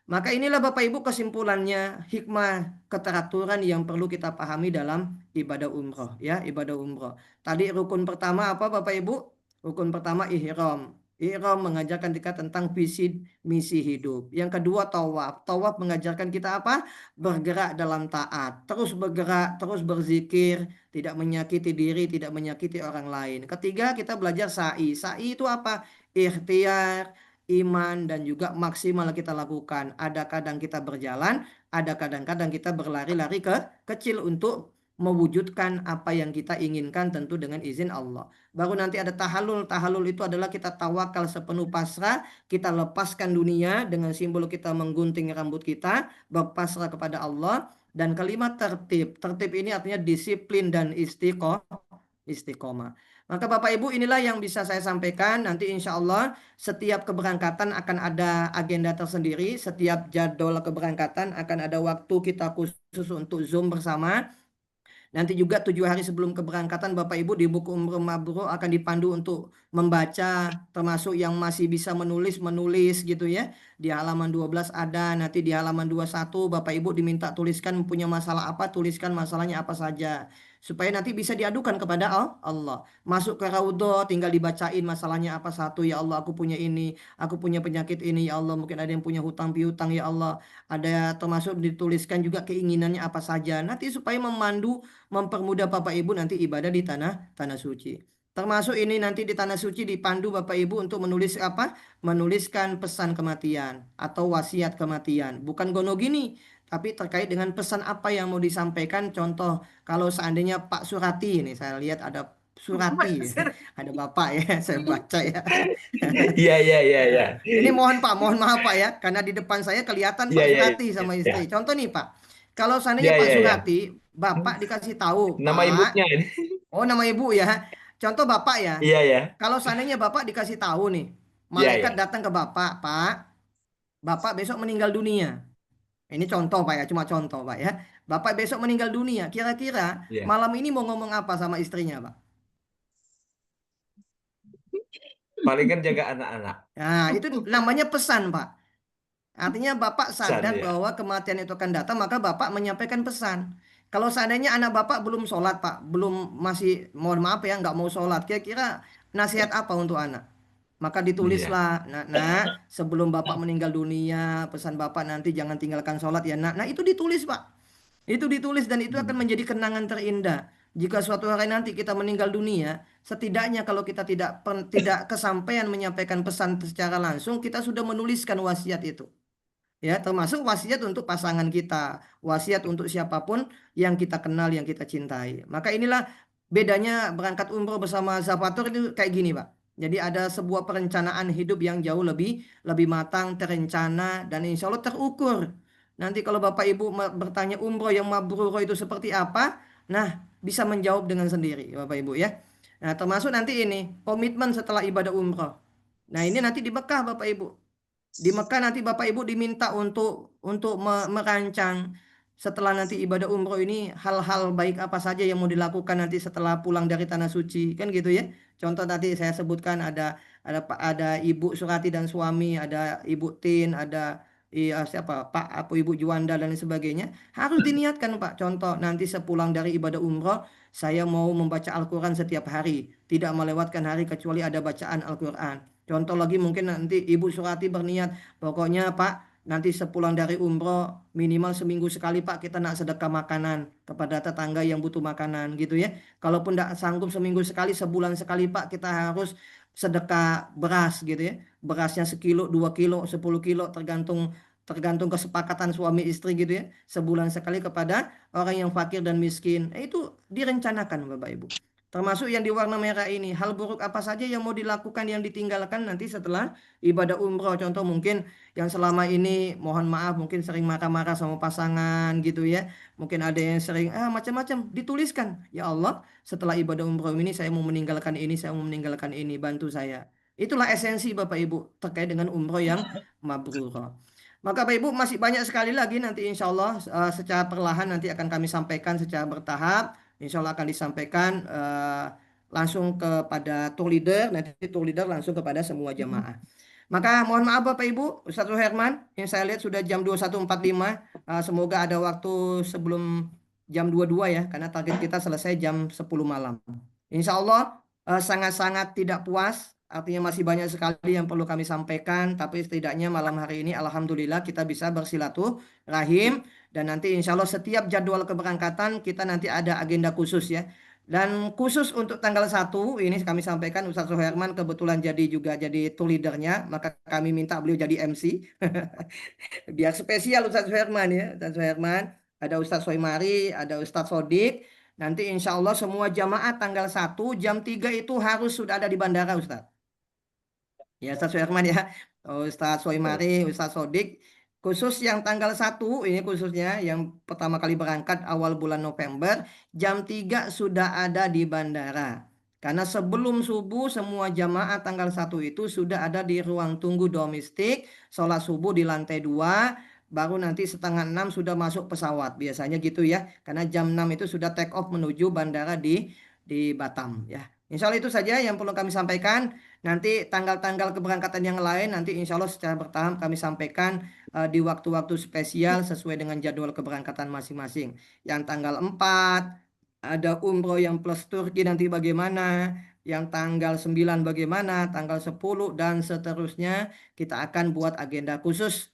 Maka inilah Bapak Ibu kesimpulannya, hikmah keteraturan yang perlu kita pahami dalam ibadah umroh ya, ibadah umroh. Tadi rukun pertama apa Bapak Ibu? Rukun pertama ihram. Ihram mengajarkan kita tentang visi misi hidup. Yang kedua tawaf. Tawaf mengajarkan kita apa? Bergerak dalam taat. Terus bergerak, terus berzikir, tidak menyakiti diri, tidak menyakiti orang lain. Ketiga kita belajar sa'i. Sa'i itu apa? Ikhtiar, iman, dan juga maksimal kita lakukan. Ada kadang kita berjalan, ada kadang-kadang kita berlari-lari kecil untuk mewujudkan apa yang kita inginkan, tentu dengan izin Allah. Baru nanti ada tahallul. Tahallul itu adalah kita tawakal sepenuh pasrah, kita lepaskan dunia dengan simbol kita menggunting rambut kita, berpasrah kepada Allah. Dan kelima tertib. Tertib ini artinya disiplin dan istiqomah. Maka Bapak Ibu inilah yang bisa saya sampaikan. Nanti insya Allah setiap keberangkatan akan ada agenda tersendiri. Setiap jadwal keberangkatan akan ada waktu kita khusus untuk Zoom bersama. Nanti juga 7 hari sebelum keberangkatan Bapak Ibu di buku umroh mabrur akan dipandu untuk membaca, termasuk yang masih bisa menulis gitu ya. Di halaman 12 ada, nanti di halaman 21 Bapak Ibu diminta tuliskan punya masalah apa, tuliskan masalahnya apa saja. Supaya nanti bisa diadukan kepada Allah. Masuk ke raudhah tinggal dibacain masalahnya apa satu, ya Allah aku punya ini, aku punya penyakit ini, ya Allah mungkin ada yang punya hutang piutang, ya Allah. Ada termasuk dituliskan juga keinginannya apa saja. Nanti supaya mempermudah Bapak Ibu nanti ibadah di tanah suci. Termasuk ini nanti di tanah suci dipandu Bapak Ibu untuk menulis apa? Menuliskan pesan kematian atau wasiat kematian. Bukan gono gini, tapi terkait dengan pesan apa yang mau disampaikan. Contoh, kalau seandainya Pak Surati ini, saya lihat ada Surati, ada Bapak ya, saya baca ya. Iya. Ini mohon maaf Pak ya, karena di depan saya kelihatan Pak Surati sama istri. Contoh nih Pak, kalau seandainya Pak Surati, Bapak dikasih tahu, Nama Pak. ibunya ini. Oh, nama ibu ya. Contoh Bapak ya. Iya. Kalau seandainya Bapak dikasih tahu nih, malaikat datang ke Bapak, Pak, Bapak besok meninggal dunia. Ini contoh Pak ya, cuma contoh Pak ya. Bapak besok meninggal dunia, kira-kira malam ini mau ngomong apa sama istrinya Pak? Palingan jaga anak-anak. Nah, itu namanya pesan Pak. Artinya Bapak sadar bahwa kematian itu akan datang, maka Bapak menyampaikan pesan. Kalau seandainya anak Bapak belum sholat Pak, masih mohon maaf ya, nggak mau sholat, kira-kira nasihat apa untuk anak? Maka ditulislah, nak, sebelum Bapak meninggal dunia, pesan Bapak nanti jangan tinggalkan sholat ya nak. Nah itu ditulis Pak. Itu ditulis dan itu akan menjadi kenangan terindah. jika suatu hari nanti kita meninggal dunia, setidaknya kalau kita tidak kesampaian menyampaikan pesan secara langsung, kita sudah menuliskan wasiat itu. Ya, termasuk wasiat untuk pasangan kita, wasiat untuk siapapun yang kita kenal, yang kita cintai. Maka inilah bedanya berangkat umroh bersama Zafatur itu kayak gini, Pak. Jadi ada sebuah perencanaan hidup yang jauh lebih matang, terencana, dan insya Allah terukur. Nanti kalau Bapak Ibu bertanya umroh yang mabrur itu seperti apa, nah bisa menjawab dengan sendiri, Bapak Ibu ya. Nah, termasuk nanti ini komitmen setelah ibadah umroh. Nah, ini nanti di Mekah, Bapak Ibu. Di Mekah nanti Bapak Ibu diminta untuk merancang setelah nanti ibadah umroh ini hal-hal baik apa saja yang mau dilakukan nanti setelah pulang dari tanah suci, kan gitu ya. Contoh tadi saya sebutkan ada Ibu Surati dan suami, ada Ibu Tin, ada siapa Pak apa Ibu Juanda dan lain sebagainya. Harus diniatkan Pak. Contoh nanti sepulang dari ibadah umroh saya mau membaca Al-Quran setiap hari, tidak melewatkan hari kecuali ada bacaan Al-Quran. Contoh lagi mungkin nanti Ibu Surati berniat, pokoknya Pak, nanti sepulang dari umroh minimal seminggu sekali Pak kita nak sedekah makanan kepada tetangga yang butuh makanan gitu ya. Kalaupun tidak sanggup seminggu sekali, sebulan sekali Pak kita harus sedekah beras gitu ya. Berasnya 1 kilo, 2 kilo, 10 kilo tergantung kesepakatan suami istri gitu ya. Sebulan sekali kepada orang yang fakir dan miskin. Itu direncanakan Bapak Ibu. Termasuk yang di warna merah ini, hal buruk apa saja yang mau dilakukan, yang ditinggalkan nanti setelah ibadah umroh. Contoh mungkin yang selama ini mohon maaf mungkin sering marah-marah sama pasangan gitu ya. Mungkin ada yang sering macam-macam, dituliskan. Ya Allah, setelah ibadah umroh ini saya mau meninggalkan ini, saya mau meninggalkan ini, bantu saya. Itulah esensi Bapak Ibu terkait dengan umroh yang mabrur. Maka Bapak Ibu masih banyak sekali lagi nanti insya Allah secara perlahan nanti akan kami sampaikan secara bertahap. Insya Allah akan disampaikan langsung kepada tour leader, nanti tour leader langsung kepada semua jamaah. Maka mohon maaf Bapak Ibu, Ustaz Herman, yang saya lihat sudah jam 21.45. Semoga ada waktu sebelum jam 22 ya, karena target kita selesai jam 10 malam. Insya Allah sangat-sangat tidak puas, artinya masih banyak sekali yang perlu kami sampaikan, tapi setidaknya malam hari ini Alhamdulillah kita bisa bersilaturahim. Dan nanti insya Allah setiap jadwal keberangkatan kita nanti ada agenda khusus ya. Dan khusus untuk tanggal 1 ini kami sampaikan Ustaz Suherman kebetulan jadi tour leadernya, maka kami minta beliau jadi MC. Biar spesial Ustaz Suherman ya. Ustaz Suherman, ada Ustaz Soimari, ada Ustaz Sodik. Nanti insya Allah semua jamaah tanggal 1 jam 3 itu harus sudah ada di bandara Ustaz. Ya Ustaz Suherman ya. Ustaz Soimari, Ustaz Sodik. Khusus yang tanggal 1 ini khususnya yang pertama kali berangkat awal bulan November jam 3 sudah ada di bandara. Karena sebelum subuh semua jamaah tanggal 1 itu sudah ada di ruang tunggu domestik, sholat subuh di lantai 2, baru nanti setengah 6 sudah masuk pesawat. Biasanya gitu ya. Karena jam 6 itu sudah take off menuju bandara di Batam ya. Insya Allah itu saja yang perlu kami sampaikan. Nanti tanggal-tanggal keberangkatan yang lain nanti insya Allah secara bertahap kami sampaikan di waktu-waktu spesial sesuai dengan jadwal keberangkatan masing-masing. Yang tanggal 4 ada umroh yang plus Turki nanti bagaimana, yang tanggal 9 bagaimana, tanggal 10 dan seterusnya kita akan buat agenda khusus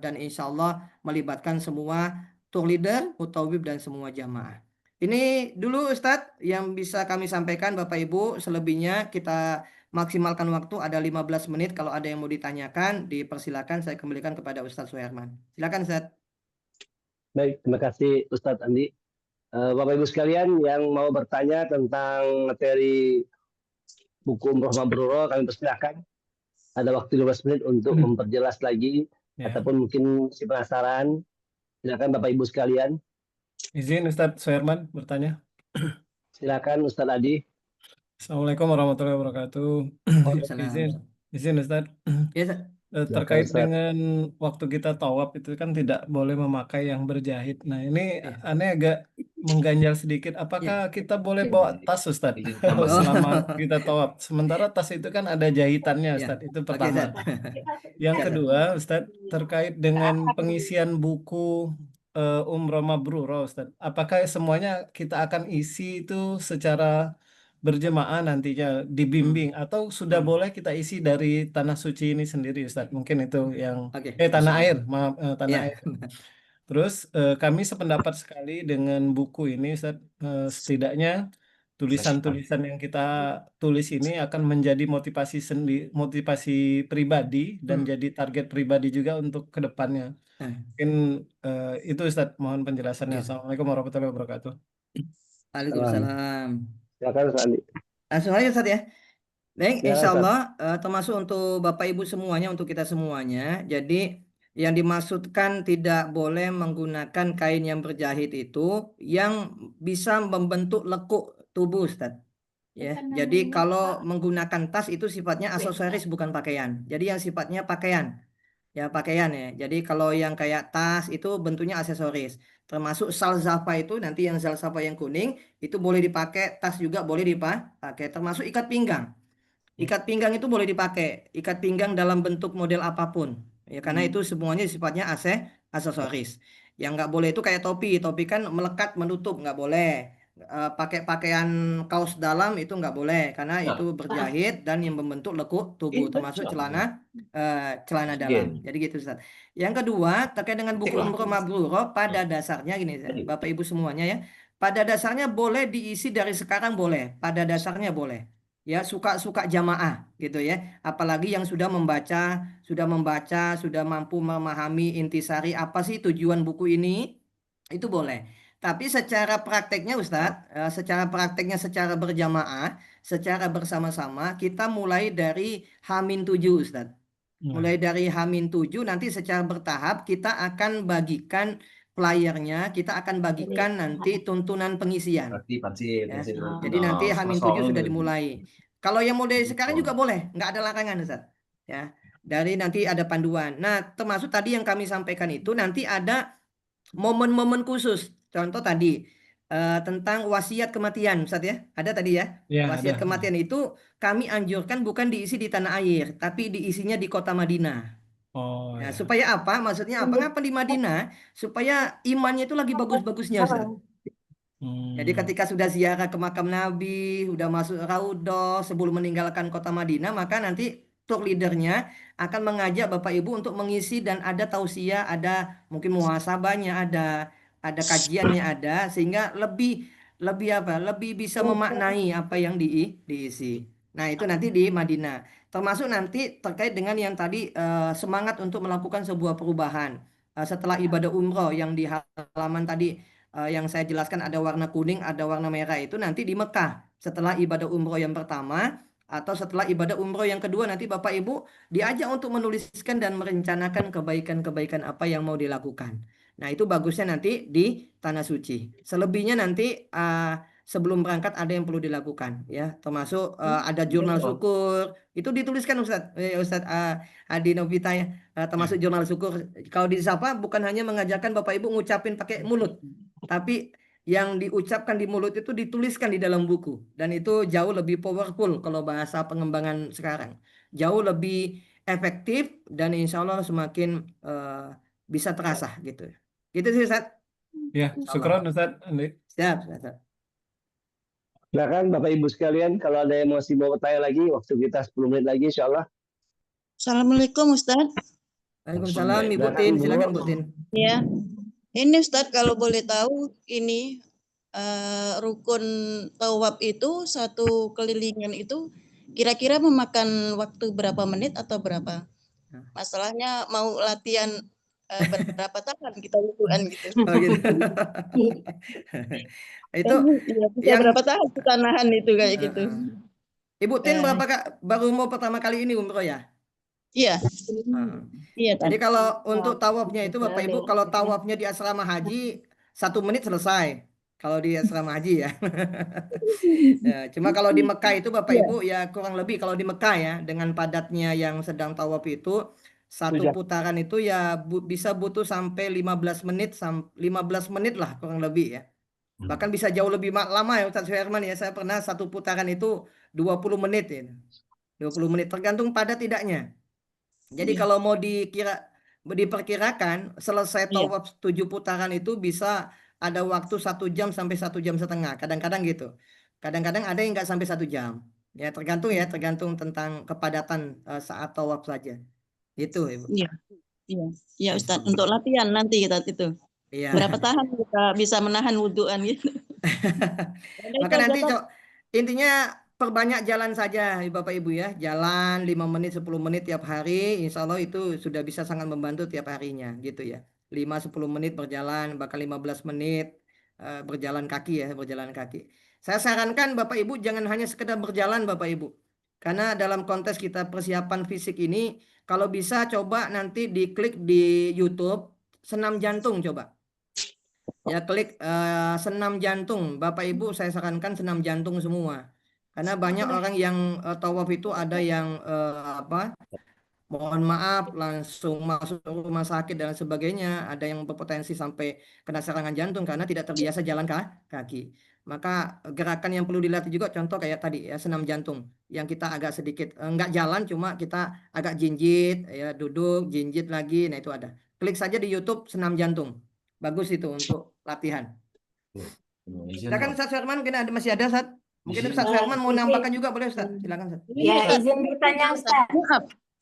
dan insya Allah melibatkan semua tour leader, mutawib dan semua jamaah. Ini dulu Ustadz yang bisa kami sampaikan Bapak Ibu, selebihnya kita maksimalkan waktu ada 15 menit. Kalau ada yang mau ditanyakan dipersilakan, saya kembalikan kepada Ustadz Suherman. Silakan Ustadz. Baik, terima kasih Ustadz Andi. Bapak Ibu sekalian yang mau bertanya tentang materi buku Umroh Mabrur, kami persilakan. Ada waktu 15 menit untuk memperjelas lagi ataupun mungkin si penasaran. Silakan Bapak Ibu sekalian. Izin Ustadz Suherman bertanya. Silakan Ustadz Adi. Assalamualaikum warahmatullahi wabarakatuh. Izin Ustadz. Ya, terkait dengan waktu kita tawaf itu kan tidak boleh memakai yang berjahit. Nah ini aneh agak mengganjal sedikit. Apakah kita boleh bawa tas Ustadz selama kita tawaf? Sementara tas itu kan ada jahitannya Ustadz. Itu pertama. Yang kedua Ustadz terkait dengan pengisian buku Umroh Mabrur Ustadz. Apakah semuanya kita akan isi itu secara berjemaah nantinya dibimbing atau sudah boleh kita isi dari tanah suci ini sendiri Ustadz? Mungkin itu yang tanah air, maaf tanah air. Terus kami sependapat sekali dengan buku ini, Ustaz. Setidaknya tulisan-tulisan yang kita tulis ini akan menjadi motivasi pribadi dan jadi target pribadi juga untuk kedepannya. Mungkin itu Ustaz, mohon penjelasannya. Assalamualaikum warahmatullahi wabarakatuh. Waalaikumsalam. Silakan Ustaz Andi. Langsung aja Ustaz ya. Baik, Ya, insya Ustaz. Allah termasuk untuk Bapak Ibu semuanya, untuk kita semuanya. Jadi yang dimaksudkan tidak boleh menggunakan kain yang berjahit itu yang bisa membentuk lekuk tubuh, Ustaz. Ya, jadi kalau menggunakan tas itu sifatnya aksesoris bukan pakaian. Jadi yang sifatnya pakaian. Ya, pakaian ya. Jadi kalau yang kayak tas itu bentuknya aksesoris. Termasuk salsafa itu nanti yang salsafa yang kuning itu boleh dipakai, tas juga boleh dipakai. Termasuk ikat pinggang. Ikat pinggang itu boleh dipakai. Ikat pinggang dalam bentuk model apapun. Ya, karena itu semuanya sifatnya aksesoris. Yang nggak boleh itu kayak topi. Topi kan melekat menutup, nggak boleh. Pakai pakaian kaos dalam itu nggak boleh karena itu berjahit dan yang membentuk lekuk tubuh, termasuk celana dalam. Jadi gitu Ustaz. Yang kedua terkait dengan buku Umroh Mabrurah, pada dasarnya gini Bapak Ibu semuanya ya. Pada dasarnya boleh diisi dari sekarang, boleh. Pada dasarnya boleh. Ya, suka-suka jamaah gitu ya. Apalagi yang sudah membaca, sudah mampu memahami intisari apa sih tujuan buku ini, itu boleh. Tapi secara prakteknya Ustadz, secara berjamaah, secara bersama-sama, kita mulai dari H-7 Ustadz. Mulai dari H-7 nanti secara bertahap kita akan bagikan flyernya, kita akan bagikan nanti tuntunan pengisian. Ya. Jadi nanti H-7 sudah dimulai. Kalau yang mau dari sekarang juga boleh, nggak ada larangan Ustadz. Ya. Dari nanti ada panduan. Nah, termasuk tadi yang kami sampaikan itu nanti ada momen-momen khusus. Contoh tadi tentang wasiat kematian, Ustaz ya. Ada tadi ya? Ya, Wasiat ada. kematian itu kami anjurkan bukan diisi di tanah air, tapi diisinya di kota Madinah. Oh, Ya, ya. supaya apa? Maksudnya apa? Ngapa di Madinah? Supaya imannya itu lagi bagus-bagusnya, Ustaz. Jadi ketika sudah ziarah ke makam Nabi, sudah masuk Raudhah, sebelum meninggalkan kota Madinah, maka nanti tour leadernya akan mengajak Bapak Ibu untuk mengisi dan ada tausiah, ada mungkin muhasabahnya, ada kajiannya ada, sehingga lebih bisa memaknai apa yang diisi. Nah, itu nanti di Madinah. Termasuk nanti terkait dengan yang tadi semangat untuk melakukan sebuah perubahan. Setelah ibadah umroh yang di halaman tadi yang saya jelaskan ada warna kuning, ada warna merah, itu nanti di Mekah. Setelah ibadah umroh yang pertama atau setelah ibadah umroh yang kedua, nanti Bapak Ibu diajak untuk menuliskan dan merencanakan kebaikan-kebaikan apa yang mau dilakukan. Nah, itu bagusnya nanti di Tanah Suci. Selebihnya nanti sebelum berangkat ada yang perlu dilakukan ya, termasuk ada jurnal syukur. Itu dituliskan Ustadz Adi Novita ya, termasuk jurnal syukur. Kalau disapa bukan hanya mengajarkan Bapak Ibu ngucapin pakai mulut, tapi yang diucapkan di mulut itu dituliskan di dalam buku. Dan itu jauh lebih powerful kalau bahasa pengembangan sekarang. Jauh lebih efektif dan insya Allah semakin bisa terasa gitu. Gitu sih Ustaz. Ya, syukron Ustaz Andi. Siap, Ustaz. Silakan Bapak Ibu sekalian, kalau ada yang masih mau bertanya lagi, waktu kita 10 menit lagi insya Allah. Assalamualaikum Ustaz. Waalaikumsalam Ibu Tin, silakan Bu Tin. Ya, ini Ustaz kalau boleh tahu ini rukun tawaf itu satu kelilingan itu kira-kira memakan waktu berapa menit atau berapa? Masalahnya mau latihan berapa tahan kita wuduan gitu. Oh, gitu. Itu ya, yang berapa tahun kita nahan itu kayak gitu. Ibu Tin baru mau pertama kali ini umroh ya? Iya. Iya. Jadi kalau untuk tawafnya itu Bapak Ibu, kalau tawafnya di asrama haji 1 menit selesai. Kalau di asrama haji ya. Ya, cuma kalau di Mekah itu Bapak Ibu ya kurang lebih kalau di Mekah ya dengan padatnya yang sedang tawaf itu satu putaran itu ya bisa butuh sampai 15 menit lah kurang lebih ya. Bahkan bisa jauh lebih lama ya Ustaz Suherman ya. Saya pernah satu putaran itu 20 menit ya. 20 menit tergantung padat tidaknya. Jadi kalau mau diperkirakan selesai tawaf 7 putaran itu bisa ada waktu 1 jam sampai 1 jam setengah. Kadang-kadang gitu. Kadang-kadang ada yang nggak sampai 1 jam. Ya tergantung tentang kepadatan saat tawaf saja. Itu Ibu. Iya. Iya Ustaz, untuk latihan nanti kita itu. Iya. Berapa tahan kita bisa menahan wudhuan gitu. Maka nanti intinya perbanyak jalan saja Bapak Ibu ya. Jalan 5 menit 10 menit tiap hari, insya Allah itu sudah bisa sangat membantu tiap harinya gitu ya. 5-10 menit berjalan, bahkan 15 menit berjalan kaki ya, berjalan kaki. Saya sarankan Bapak Ibu jangan hanya sekedar berjalan Bapak Ibu. Karena dalam konteks kita persiapan fisik ini, kalau bisa coba nanti diklik di YouTube senam jantung coba. Ya klik senam jantung. Bapak Ibu saya sarankan senam jantung semua. Karena banyak orang yang tawaf itu ada yang mohon maaf langsung masuk rumah sakit dan sebagainya. Ada yang berpotensi sampai kena serangan jantung karena tidak terbiasa jalan kaki. Maka gerakan yang perlu dilatih juga contoh kayak tadi ya senam jantung. Yang kita agak sedikit enggak jalan cuma kita agak jinjit ya duduk jinjit lagi. Nah itu ada. Klik saja di YouTube senam jantung. Bagus itu untuk latihan. Silakan Ustaz Firman mungkin masih ada Ustaz. Mungkin Ustaz Firman mau nambahkan juga boleh Ustaz. Silakan Ustaz. Ya, izin bertanya Ustaz.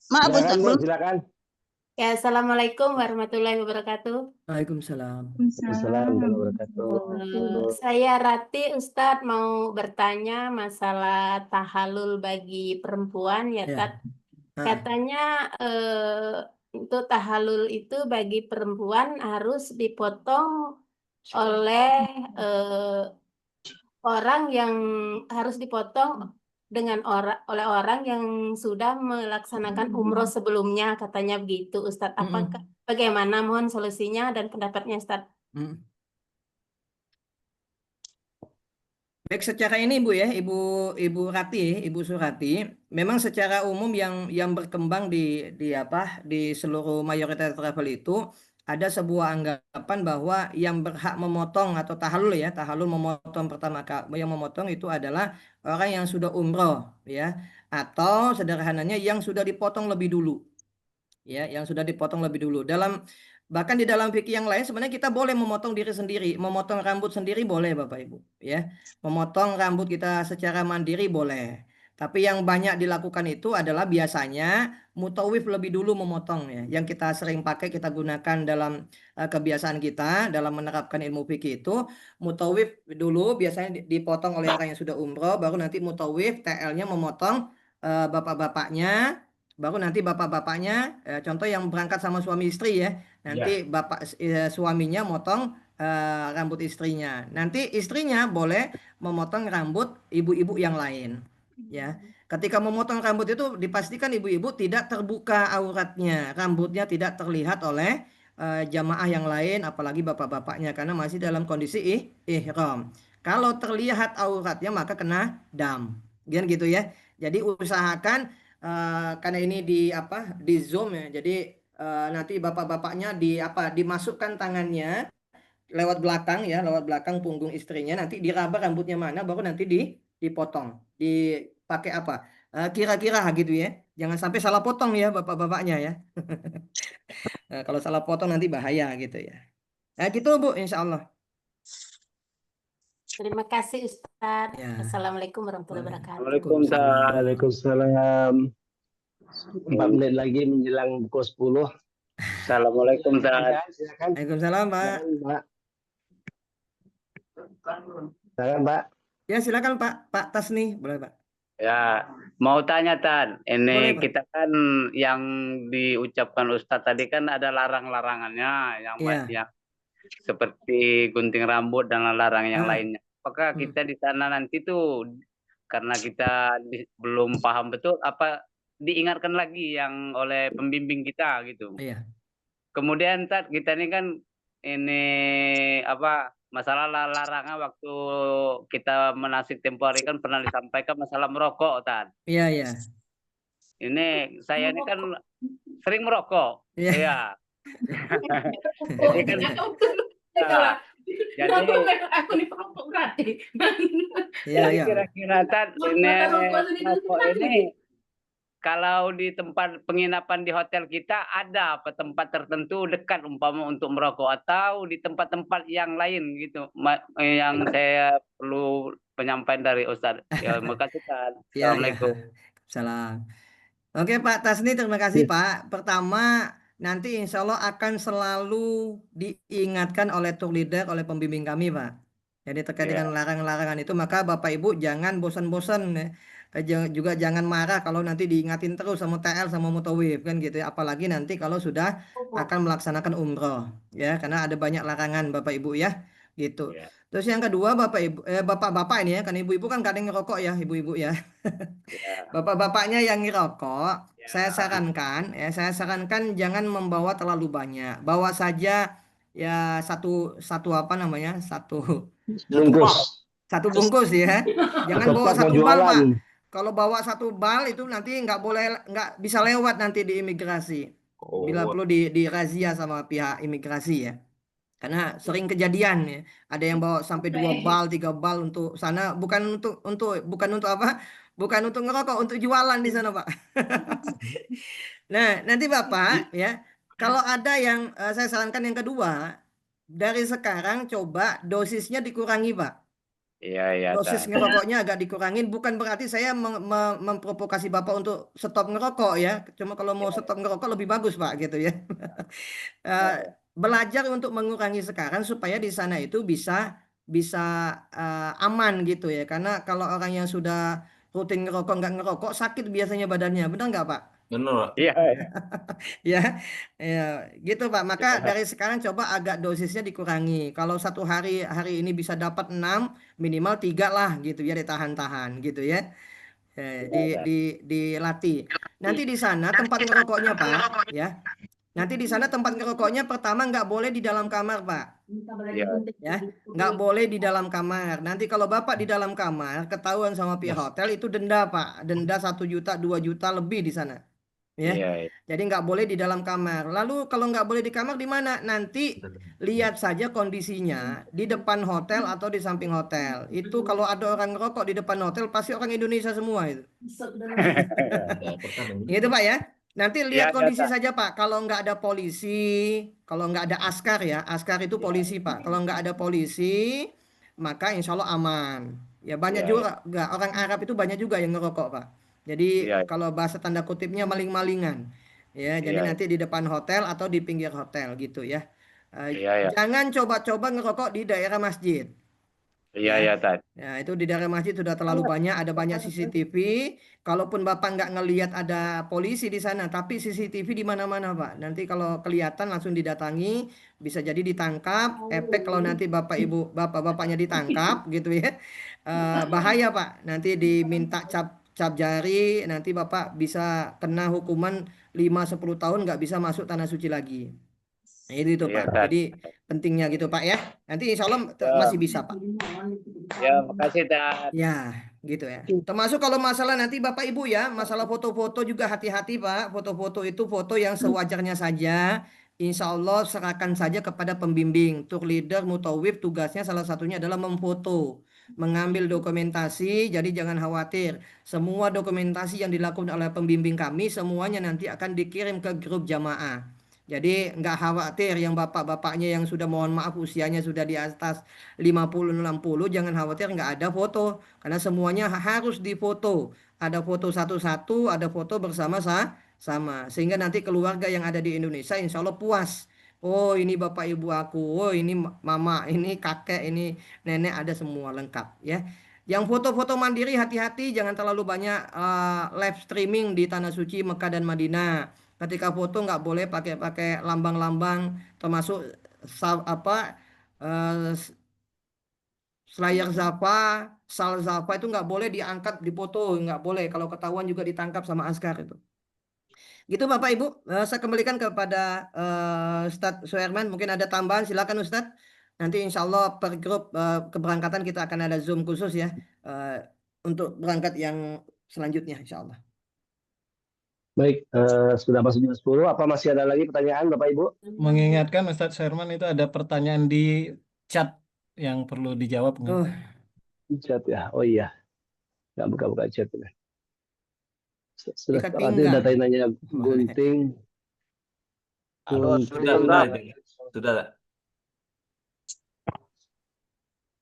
Maaf Ustaz. Silakan. Ya, Assalamualaikum warahmatullahi wabarakatuh. Waalaikumsalam. Saya Rati Ustadz mau bertanya masalah tahalul bagi perempuan ya Ya. Tat. Katanya untuk tahalul itu bagi perempuan harus dipotong oleh orang yang harus dipotong dengan oleh orang yang sudah melaksanakan umroh sebelumnya, katanya begitu Ustadz. Apakah bagaimana, mohon solusinya dan pendapatnya Ustadz. Baik, secara ini Bu ya, Ibu Rati, Ibu Surati, memang secara umum yang berkembang di seluruh mayoritas travel itu ada sebuah anggapan bahwa yang berhak memotong atau tahalul ya, tahalul memotong pertama yang memotong itu adalah orang yang sudah umroh ya, atau sederhananya yang sudah dipotong lebih dulu. Ya, yang sudah dipotong lebih dulu. Bahkan di dalam fikih yang lain sebenarnya kita boleh memotong diri sendiri, memotong rambut sendiri boleh Bapak Ibu, ya. Memotong rambut kita secara mandiri boleh. Tapi yang banyak dilakukan itu adalah biasanya mutawif lebih dulu memotong ya. Yang kita sering pakai, kita gunakan dalam kebiasaan kita dalam menerapkan ilmu fikih itu, mutawif dulu biasanya dipotong oleh orang yang sudah umroh, baru nanti mutawif TL-nya memotong bapak-bapaknya, baru nanti bapak-bapaknya, contoh yang berangkat sama suami istri ya, nanti suaminya motong rambut istrinya. Nanti istrinya boleh memotong rambut ibu-ibu yang lain. Ya, ketika memotong rambut itu dipastikan ibu-ibu tidak terbuka auratnya, rambutnya tidak terlihat oleh jamaah yang lain, apalagi bapak-bapaknya karena masih dalam kondisi ihram. Kalau terlihat auratnya maka kena dam, gitu ya. Jadi usahakan karena ini di Zoom ya, jadi nanti bapak-bapaknya dimasukkan tangannya lewat belakang punggung istrinya, nanti diraba rambutnya mana, baru nanti dipotong, dipakai kira-kira gitu ya, jangan sampai salah potong ya bapak-bapaknya ya. Kalau salah potong nanti bahaya gitu ya. Nah gitu Bu, insya Allah. Terima kasih Ustadz. Ya. Assalamualaikum warahmatullahi wabarakatuh. Waalaikumsalam. 4 menit lagi menjelang pukul 10. Assalamualaikum Ustaz. Waalaikumsalam Pak. Silakan Pak. Ya silakan Pak Tasni, boleh Pak. Ya, mau tanya Tan, ini Boleh, Pak. kita kan yang diucapkan Ustadz tadi kan ada larang-larangannya yang seperti gunting rambut dan larang yang lainnya. Apakah kita di sana nanti tuh karena kita belum paham betul apa diingatkan lagi yang oleh pembimbing kita gitu. Iya. Kemudian Tat, kita ini kan ini masalah larangan waktu kita manasik tempoh hari kan pernah disampaikan masalah merokok Tat. Iya, iya. Ini saya ini kan sering merokok. Iya. Jadi aku nih perokok berarti. Jadi kira-kira Tat, ini kalau di tempat penginapan di hotel kita ada tempat tertentu dekat umpama untuk merokok atau di tempat-tempat yang lain gitu yang saya perlu penyampaian dari Ustadz. Ya, makasih Ustadz. Assalamualaikum. Salam. Oke Pak Tasni, terima kasih Pak. Pertama nanti insya Allah akan selalu diingatkan oleh tour leader, oleh pembimbing kami, Pak. Jadi terkait dengan larangan-larangan itu, maka Bapak Ibu jangan bosan-bosan ya. Juga jangan marah kalau nanti diingatin terus sama TL sama Mutawif kan gitu ya. Apalagi nanti kalau sudah akan melaksanakan umroh ya, karena ada banyak larangan Bapak Ibu ya, gitu. Terus yang kedua Bapak Ibu, bapak-bapak ini ya, kan ibu-ibu kan kadang ngerokok ya, ibu-ibu ya. Bapak-bapaknya yang ngerokok, saya sarankan jangan membawa terlalu banyak. Bawa saja ya satu apa namanya? Satu bungkus ya. Jangan bawa satu bal, Pak. Kalau bawa satu bal itu nanti nggak bisa lewat nanti di imigrasi. Bila perlu dirazia sama pihak imigrasi ya. Karena sering kejadian ya. Ada yang bawa sampai 2 bal, 3 bal untuk sana, bukan untuk apa? Bukan untuk ngerokok, untuk jualan di sana, Pak. Nah, nanti Bapak ya, kalau ada yang saya sarankan yang kedua, dari sekarang coba dosisnya dikurangi, Pak. Dosis ngerokoknya agak dikurangin, bukan berarti saya memprovokasi Bapak untuk stop ngerokok ya. Cuma kalau mau stop ngerokok lebih bagus, Pak, gitu ya. Belajar untuk mengurangi sekarang supaya di sana itu bisa aman gitu ya. Karena kalau orang yang sudah rutin ngerokok nggak ngerokok sakit biasanya badannya, benar nggak Pak? Benar. Ya, gitu Pak. Maka dari sekarang coba agak dosisnya dikurangi. Kalau satu hari ini bisa dapat 6, minimal 3 lah gitu ya, ditahan-tahan gitu ya. Dilatih. Nanti di sana tempat ngerokoknya Pak, ya. Nanti di sana tempat ngerokoknya pertama nggak boleh di dalam kamar Pak. Ya, nggak boleh di dalam kamar. Nanti kalau Bapak di dalam kamar ketahuan sama pihak hotel itu denda Pak. Denda 1 juta, 2 juta lebih di sana. Ya, jadi nggak boleh di dalam kamar. Lalu kalau nggak boleh di kamar di mana? Nanti lihat saja kondisinya di depan hotel atau di samping hotel. Itu kalau ada orang ngerokok di depan hotel pasti orang Indonesia semua itu. Gitu Pak ya. Nanti lihat kondisi saja Pak. Kalau nggak ada polisi, kalau nggak ada askar ya, askar itu polisi Pak. Kalau nggak ada polisi, maka insya Allah aman. Ya banyak juga orang Arab itu banyak juga yang ngerokok Pak. Jadi kalau bahasa tanda kutipnya maling-malingan, ya. Jadi nanti di depan hotel atau di pinggir hotel gitu ya. Jangan coba-coba ngerokok di daerah masjid. Ya, itu di daerah masjid sudah terlalu banyak, ada banyak CCTV. Kalaupun Bapak nggak ngelihat ada polisi di sana, tapi CCTV di mana-mana Pak. Nanti kalau kelihatan langsung didatangi, bisa jadi ditangkap. Efek kalau nanti bapak-bapaknya ditangkap gitu ya, bahaya Pak. Nanti diminta cap jari, nanti Bapak bisa kena hukuman 5-10 tahun nggak bisa masuk tanah suci lagi. Nah, itu Pak. Jadi pentingnya gitu Pak ya. Nanti insya Allah masih bisa Pak. Ya, makasih Tat. Ya, gitu ya. Termasuk kalau masalah nanti Bapak Ibu ya, masalah foto-foto juga hati-hati Pak. Foto-foto itu foto yang sewajarnya saja. Insya Allah serahkan saja kepada pembimbing. Tour leader, mutawif tugasnya salah satunya adalah memfoto, mengambil dokumentasi. Jadi jangan khawatir. Semua dokumentasi yang dilakukan oleh pembimbing kami semuanya nanti akan dikirim ke grup jamaah. Jadi nggak khawatir yang bapak-bapaknya yang sudah mohon maaf usianya sudah di atas 50-60, jangan khawatir nggak ada foto. Karena semuanya harus difoto. Ada foto satu-satu, ada foto bersama-sama. Sehingga nanti keluarga yang ada di Indonesia insya Allah puas. Oh ini bapak ibu aku, oh ini mama, ini kakek, ini nenek, ada semua lengkap ya. Yang foto-foto mandiri hati-hati, jangan terlalu banyak live streaming di Tanah Suci Mekah dan Madinah. Ketika foto nggak boleh pakai lambang-lambang, termasuk Slayer Zafa, Sal Zafa itu nggak boleh diangkat dipoto, nggak boleh. Kalau ketahuan juga ditangkap sama askar itu. Gitu Bapak Ibu, saya kembalikan kepada Ustadz Suherman. Mungkin ada tambahan, silakan Ustadz. Nanti insya Allah per grup keberangkatan kita akan ada Zoom khusus ya untuk berangkat yang selanjutnya insya Allah. Baik, sudah masuk jam 10. Apa masih ada lagi pertanyaan Bapak Ibu? Mengingatkan Ustadz Sherman itu ada pertanyaan di chat yang perlu dijawab. Chat ya, oh iya. Nggak buka-buka chat. Sudah tadi datain nanya gunting. Sudah.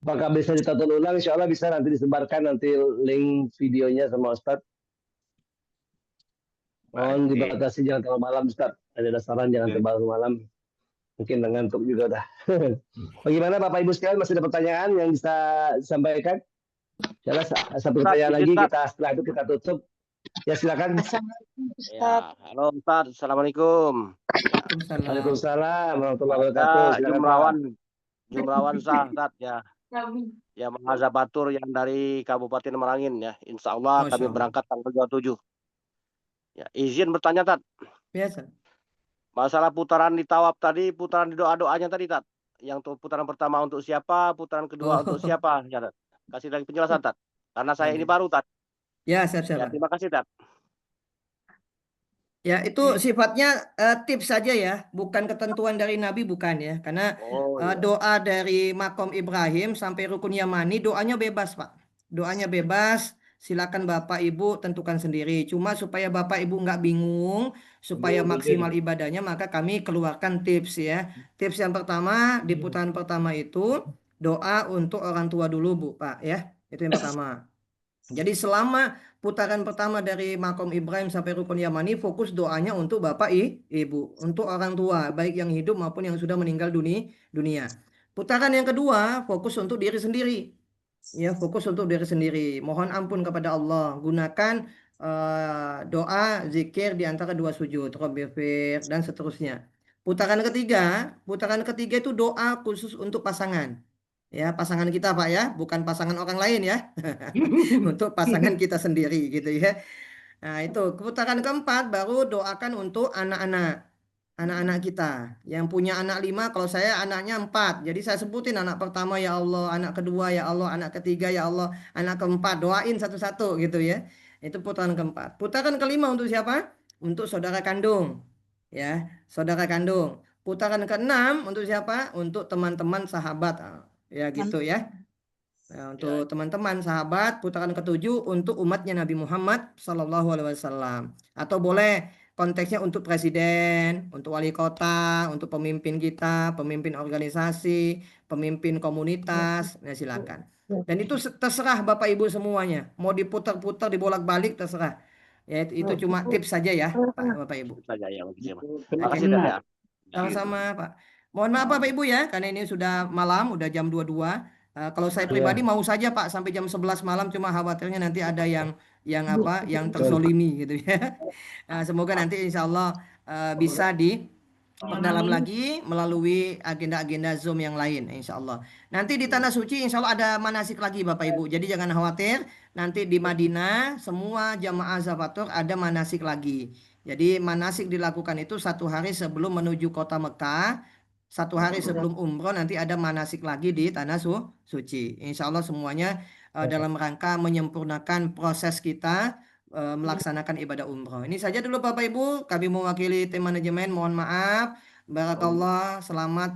Apakah bisa ditonton ulang? Insya Allah bisa nanti disebarkan nanti link videonya sama Ustadz. Mohon dibatasi jangan terlalu malam, Ustaz. Ada saran jangan terlalu malam. Mungkin ngantuk juga dah. Bagaimana Bapak Ibu sekalian, masih ada pertanyaan yang bisa disampaikan? Jelas satu pertanyaan lagi, kita setelah itu kita tutup. Ya silakan. Ya, halo Ustaz, Assalamualaikum. Waalaikumsalam warahmatullahi wabarakatuh. Silakan, Jumrawan sah Ustaz ya. Ya Mahazabatur yang dari Kabupaten Merangin ya. Insya Allah kami berangkat tanggal 27. Ya, izin bertanya Tat. Biasa. Masalah putaran di tawaf tadi, putaran di doa-doanya tadi Tat. Yang putaran pertama untuk siapa, putaran kedua untuk siapa? Ya, Tat. Kasih lagi penjelasan Tat. Karena saya ini baru Tat. Ya, siap-siap. Ya, terima kasih Tat. Ya, itu sifatnya tips saja ya, bukan ketentuan dari Nabi, bukan ya. Karena doa dari Makom Ibrahim sampai Rukun Yamani, doanya bebas, Pak. Doanya bebas, silakan Bapak Ibu tentukan sendiri. Cuma supaya Bapak Ibu nggak bingung, supaya maksimal ibadahnya, maka kami keluarkan tips ya. Tips yang pertama, di putaran pertama itu, doa untuk orang tua dulu, Bu, Pak ya. Itu yang pertama. Jadi selama putaran pertama dari Makom Ibrahim sampai Rukun Yamani, fokus doanya untuk Bapak Ibu, untuk orang tua, baik yang hidup maupun yang sudah meninggal dunia. Putaran yang kedua, fokus untuk diri sendiri. Ya, fokus untuk diri sendiri. Mohon ampun kepada Allah. Gunakan doa, zikir di antara dua sujud, Rabbifir, dan seterusnya. Putaran ketiga itu doa khusus untuk pasangan. Ya, pasangan kita Pak ya, bukan pasangan orang lain ya. Untuk pasangan kita sendiri gitu ya. Nah, itu putaran keempat baru doakan untuk anak-anak kita. Yang punya anak 5, kalau saya anaknya 4. Jadi saya sebutin anak pertama ya Allah, anak kedua ya Allah, anak ketiga ya Allah, anak keempat, doain satu-satu gitu ya. Itu putaran keempat. Putaran kelima untuk siapa? Untuk saudara kandung. Ya, saudara kandung. Putaran keenam untuk siapa? Untuk teman-teman sahabat. Ya gitu ya. Nah, untuk teman-teman sahabat, putaran ketujuh untuk umatnya Nabi Muhammad SAW. Atau boleh konteksnya untuk presiden, untuk wali kota, untuk pemimpin kita, pemimpin organisasi, pemimpin komunitas. Nah, silakan. Dan itu terserah Bapak Ibu semuanya. Mau diputar-putar, dibolak-balik terserah. Ya, itu cuma tips saja ya, Bapak Ibu. Saja ya, terima kasih ya. Sama-sama Pak. Mohon maaf Bapak Ibu ya, karena ini sudah malam, udah jam 22. Kalau saya pribadi mau saja Pak sampai jam 11 malam, cuma khawatirnya nanti ada yang terzolimi gitu ya. Semoga nanti insya Allah bisa diperdalam lagi melalui agenda-agenda Zoom yang lain insya Allah. Nanti di Tanah Suci insya Allah ada manasik lagi Bapak Ibu. Jadi jangan khawatir, nanti di Madinah semua jamaah Zafatur ada manasik lagi. Jadi manasik dilakukan itu 1 hari sebelum menuju kota Mekah, 1 hari sebelum umroh nanti ada manasik lagi di Tanah Suci. Insya Allah semuanya dalam rangka menyempurnakan proses kita melaksanakan ibadah umroh. Ini saja dulu Bapak Ibu, kami mewakili tim manajemen, mohon maaf. Barakallah, selamat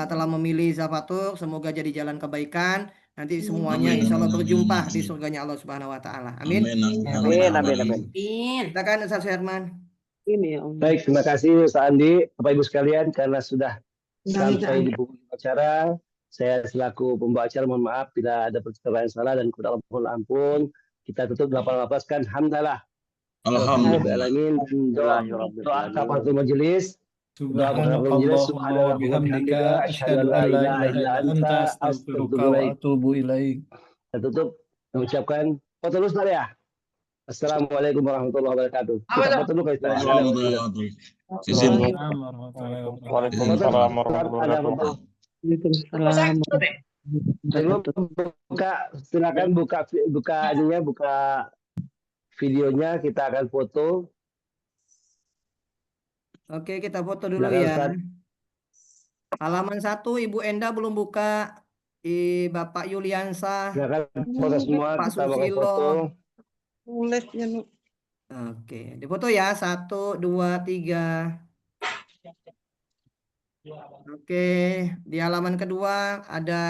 telah memilih Zafatur, semoga jadi jalan kebaikan. Nanti semuanya insya Allah berjumpa di surganya Allah Subhanahu Wa Taala. Amin. Amin. Silakan Ustaz Herman. Baik, terima kasih Ustaz Andi, Bapak Ibu sekalian, karena sudah sampai di buku acara. Saya selaku pembawa acara mohon maaf bila ada perkataan salah dan kurang mohon ampun. Kita tutup lapaskan hamdalah. Alhamdulillah. Doa kafatul majelis. Subhanallah wa bihamdika asyhadu an la ilaha illa anta astaghfiruka wa atubu ilaik. Kita tutup mengucapkan foto Ustaz ya. Assalamualaikum warahmatullahi wabarakatuh. Kita foto dulu guys. Waalaikumsalam warahmatullahi wabarakatuh. Silakan buka videonya, kita akan foto. Oke, kita foto dulu ya. Halaman 1 Ibu Enda belum buka. Bapak Yuliansa. Silakan foto semua, Pak kita bakal Susilo. foto. Oke, difoto ya. 1, 2, 3. Oke, di halaman kedua ada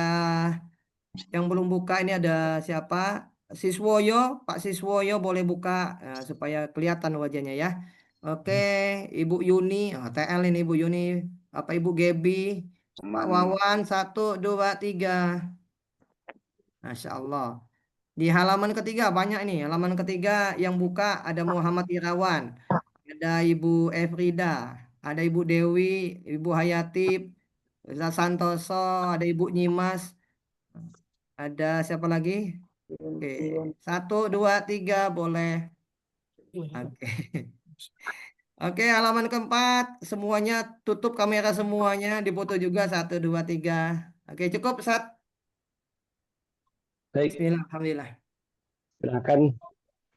yang belum buka, ini ada siapa? Siswoyo, Pak Siswoyo boleh buka supaya kelihatan wajahnya ya. Oke, Ibu Yuni, TL ini Ibu Yuni, Bapak Ibu Gebi, Pak Wawan, 1, 2, 3. Masya Allah. Di halaman ketiga banyak ini. Halaman ketiga yang buka ada Muhammad Irawan. ada Ibu Efrida, ada Ibu Dewi, Ibu Hayati, Ustaz Santoso, ada Ibu Nyimas, ada siapa lagi? Oke, 1, 2, 3 boleh. Oke. Oke, halaman keempat, semuanya tutup kamera semuanya, dipoto juga 1, 2, 3. Oke, cukup Ustaz. Baik, Bismillah, alhamdulillah. silakan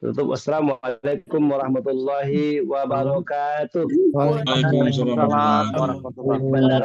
tutup. Wassalamualaikum warahmatullahi wabarakatuh. Waalaikumsalam warahmatullahi wabarakatuh. Bandara.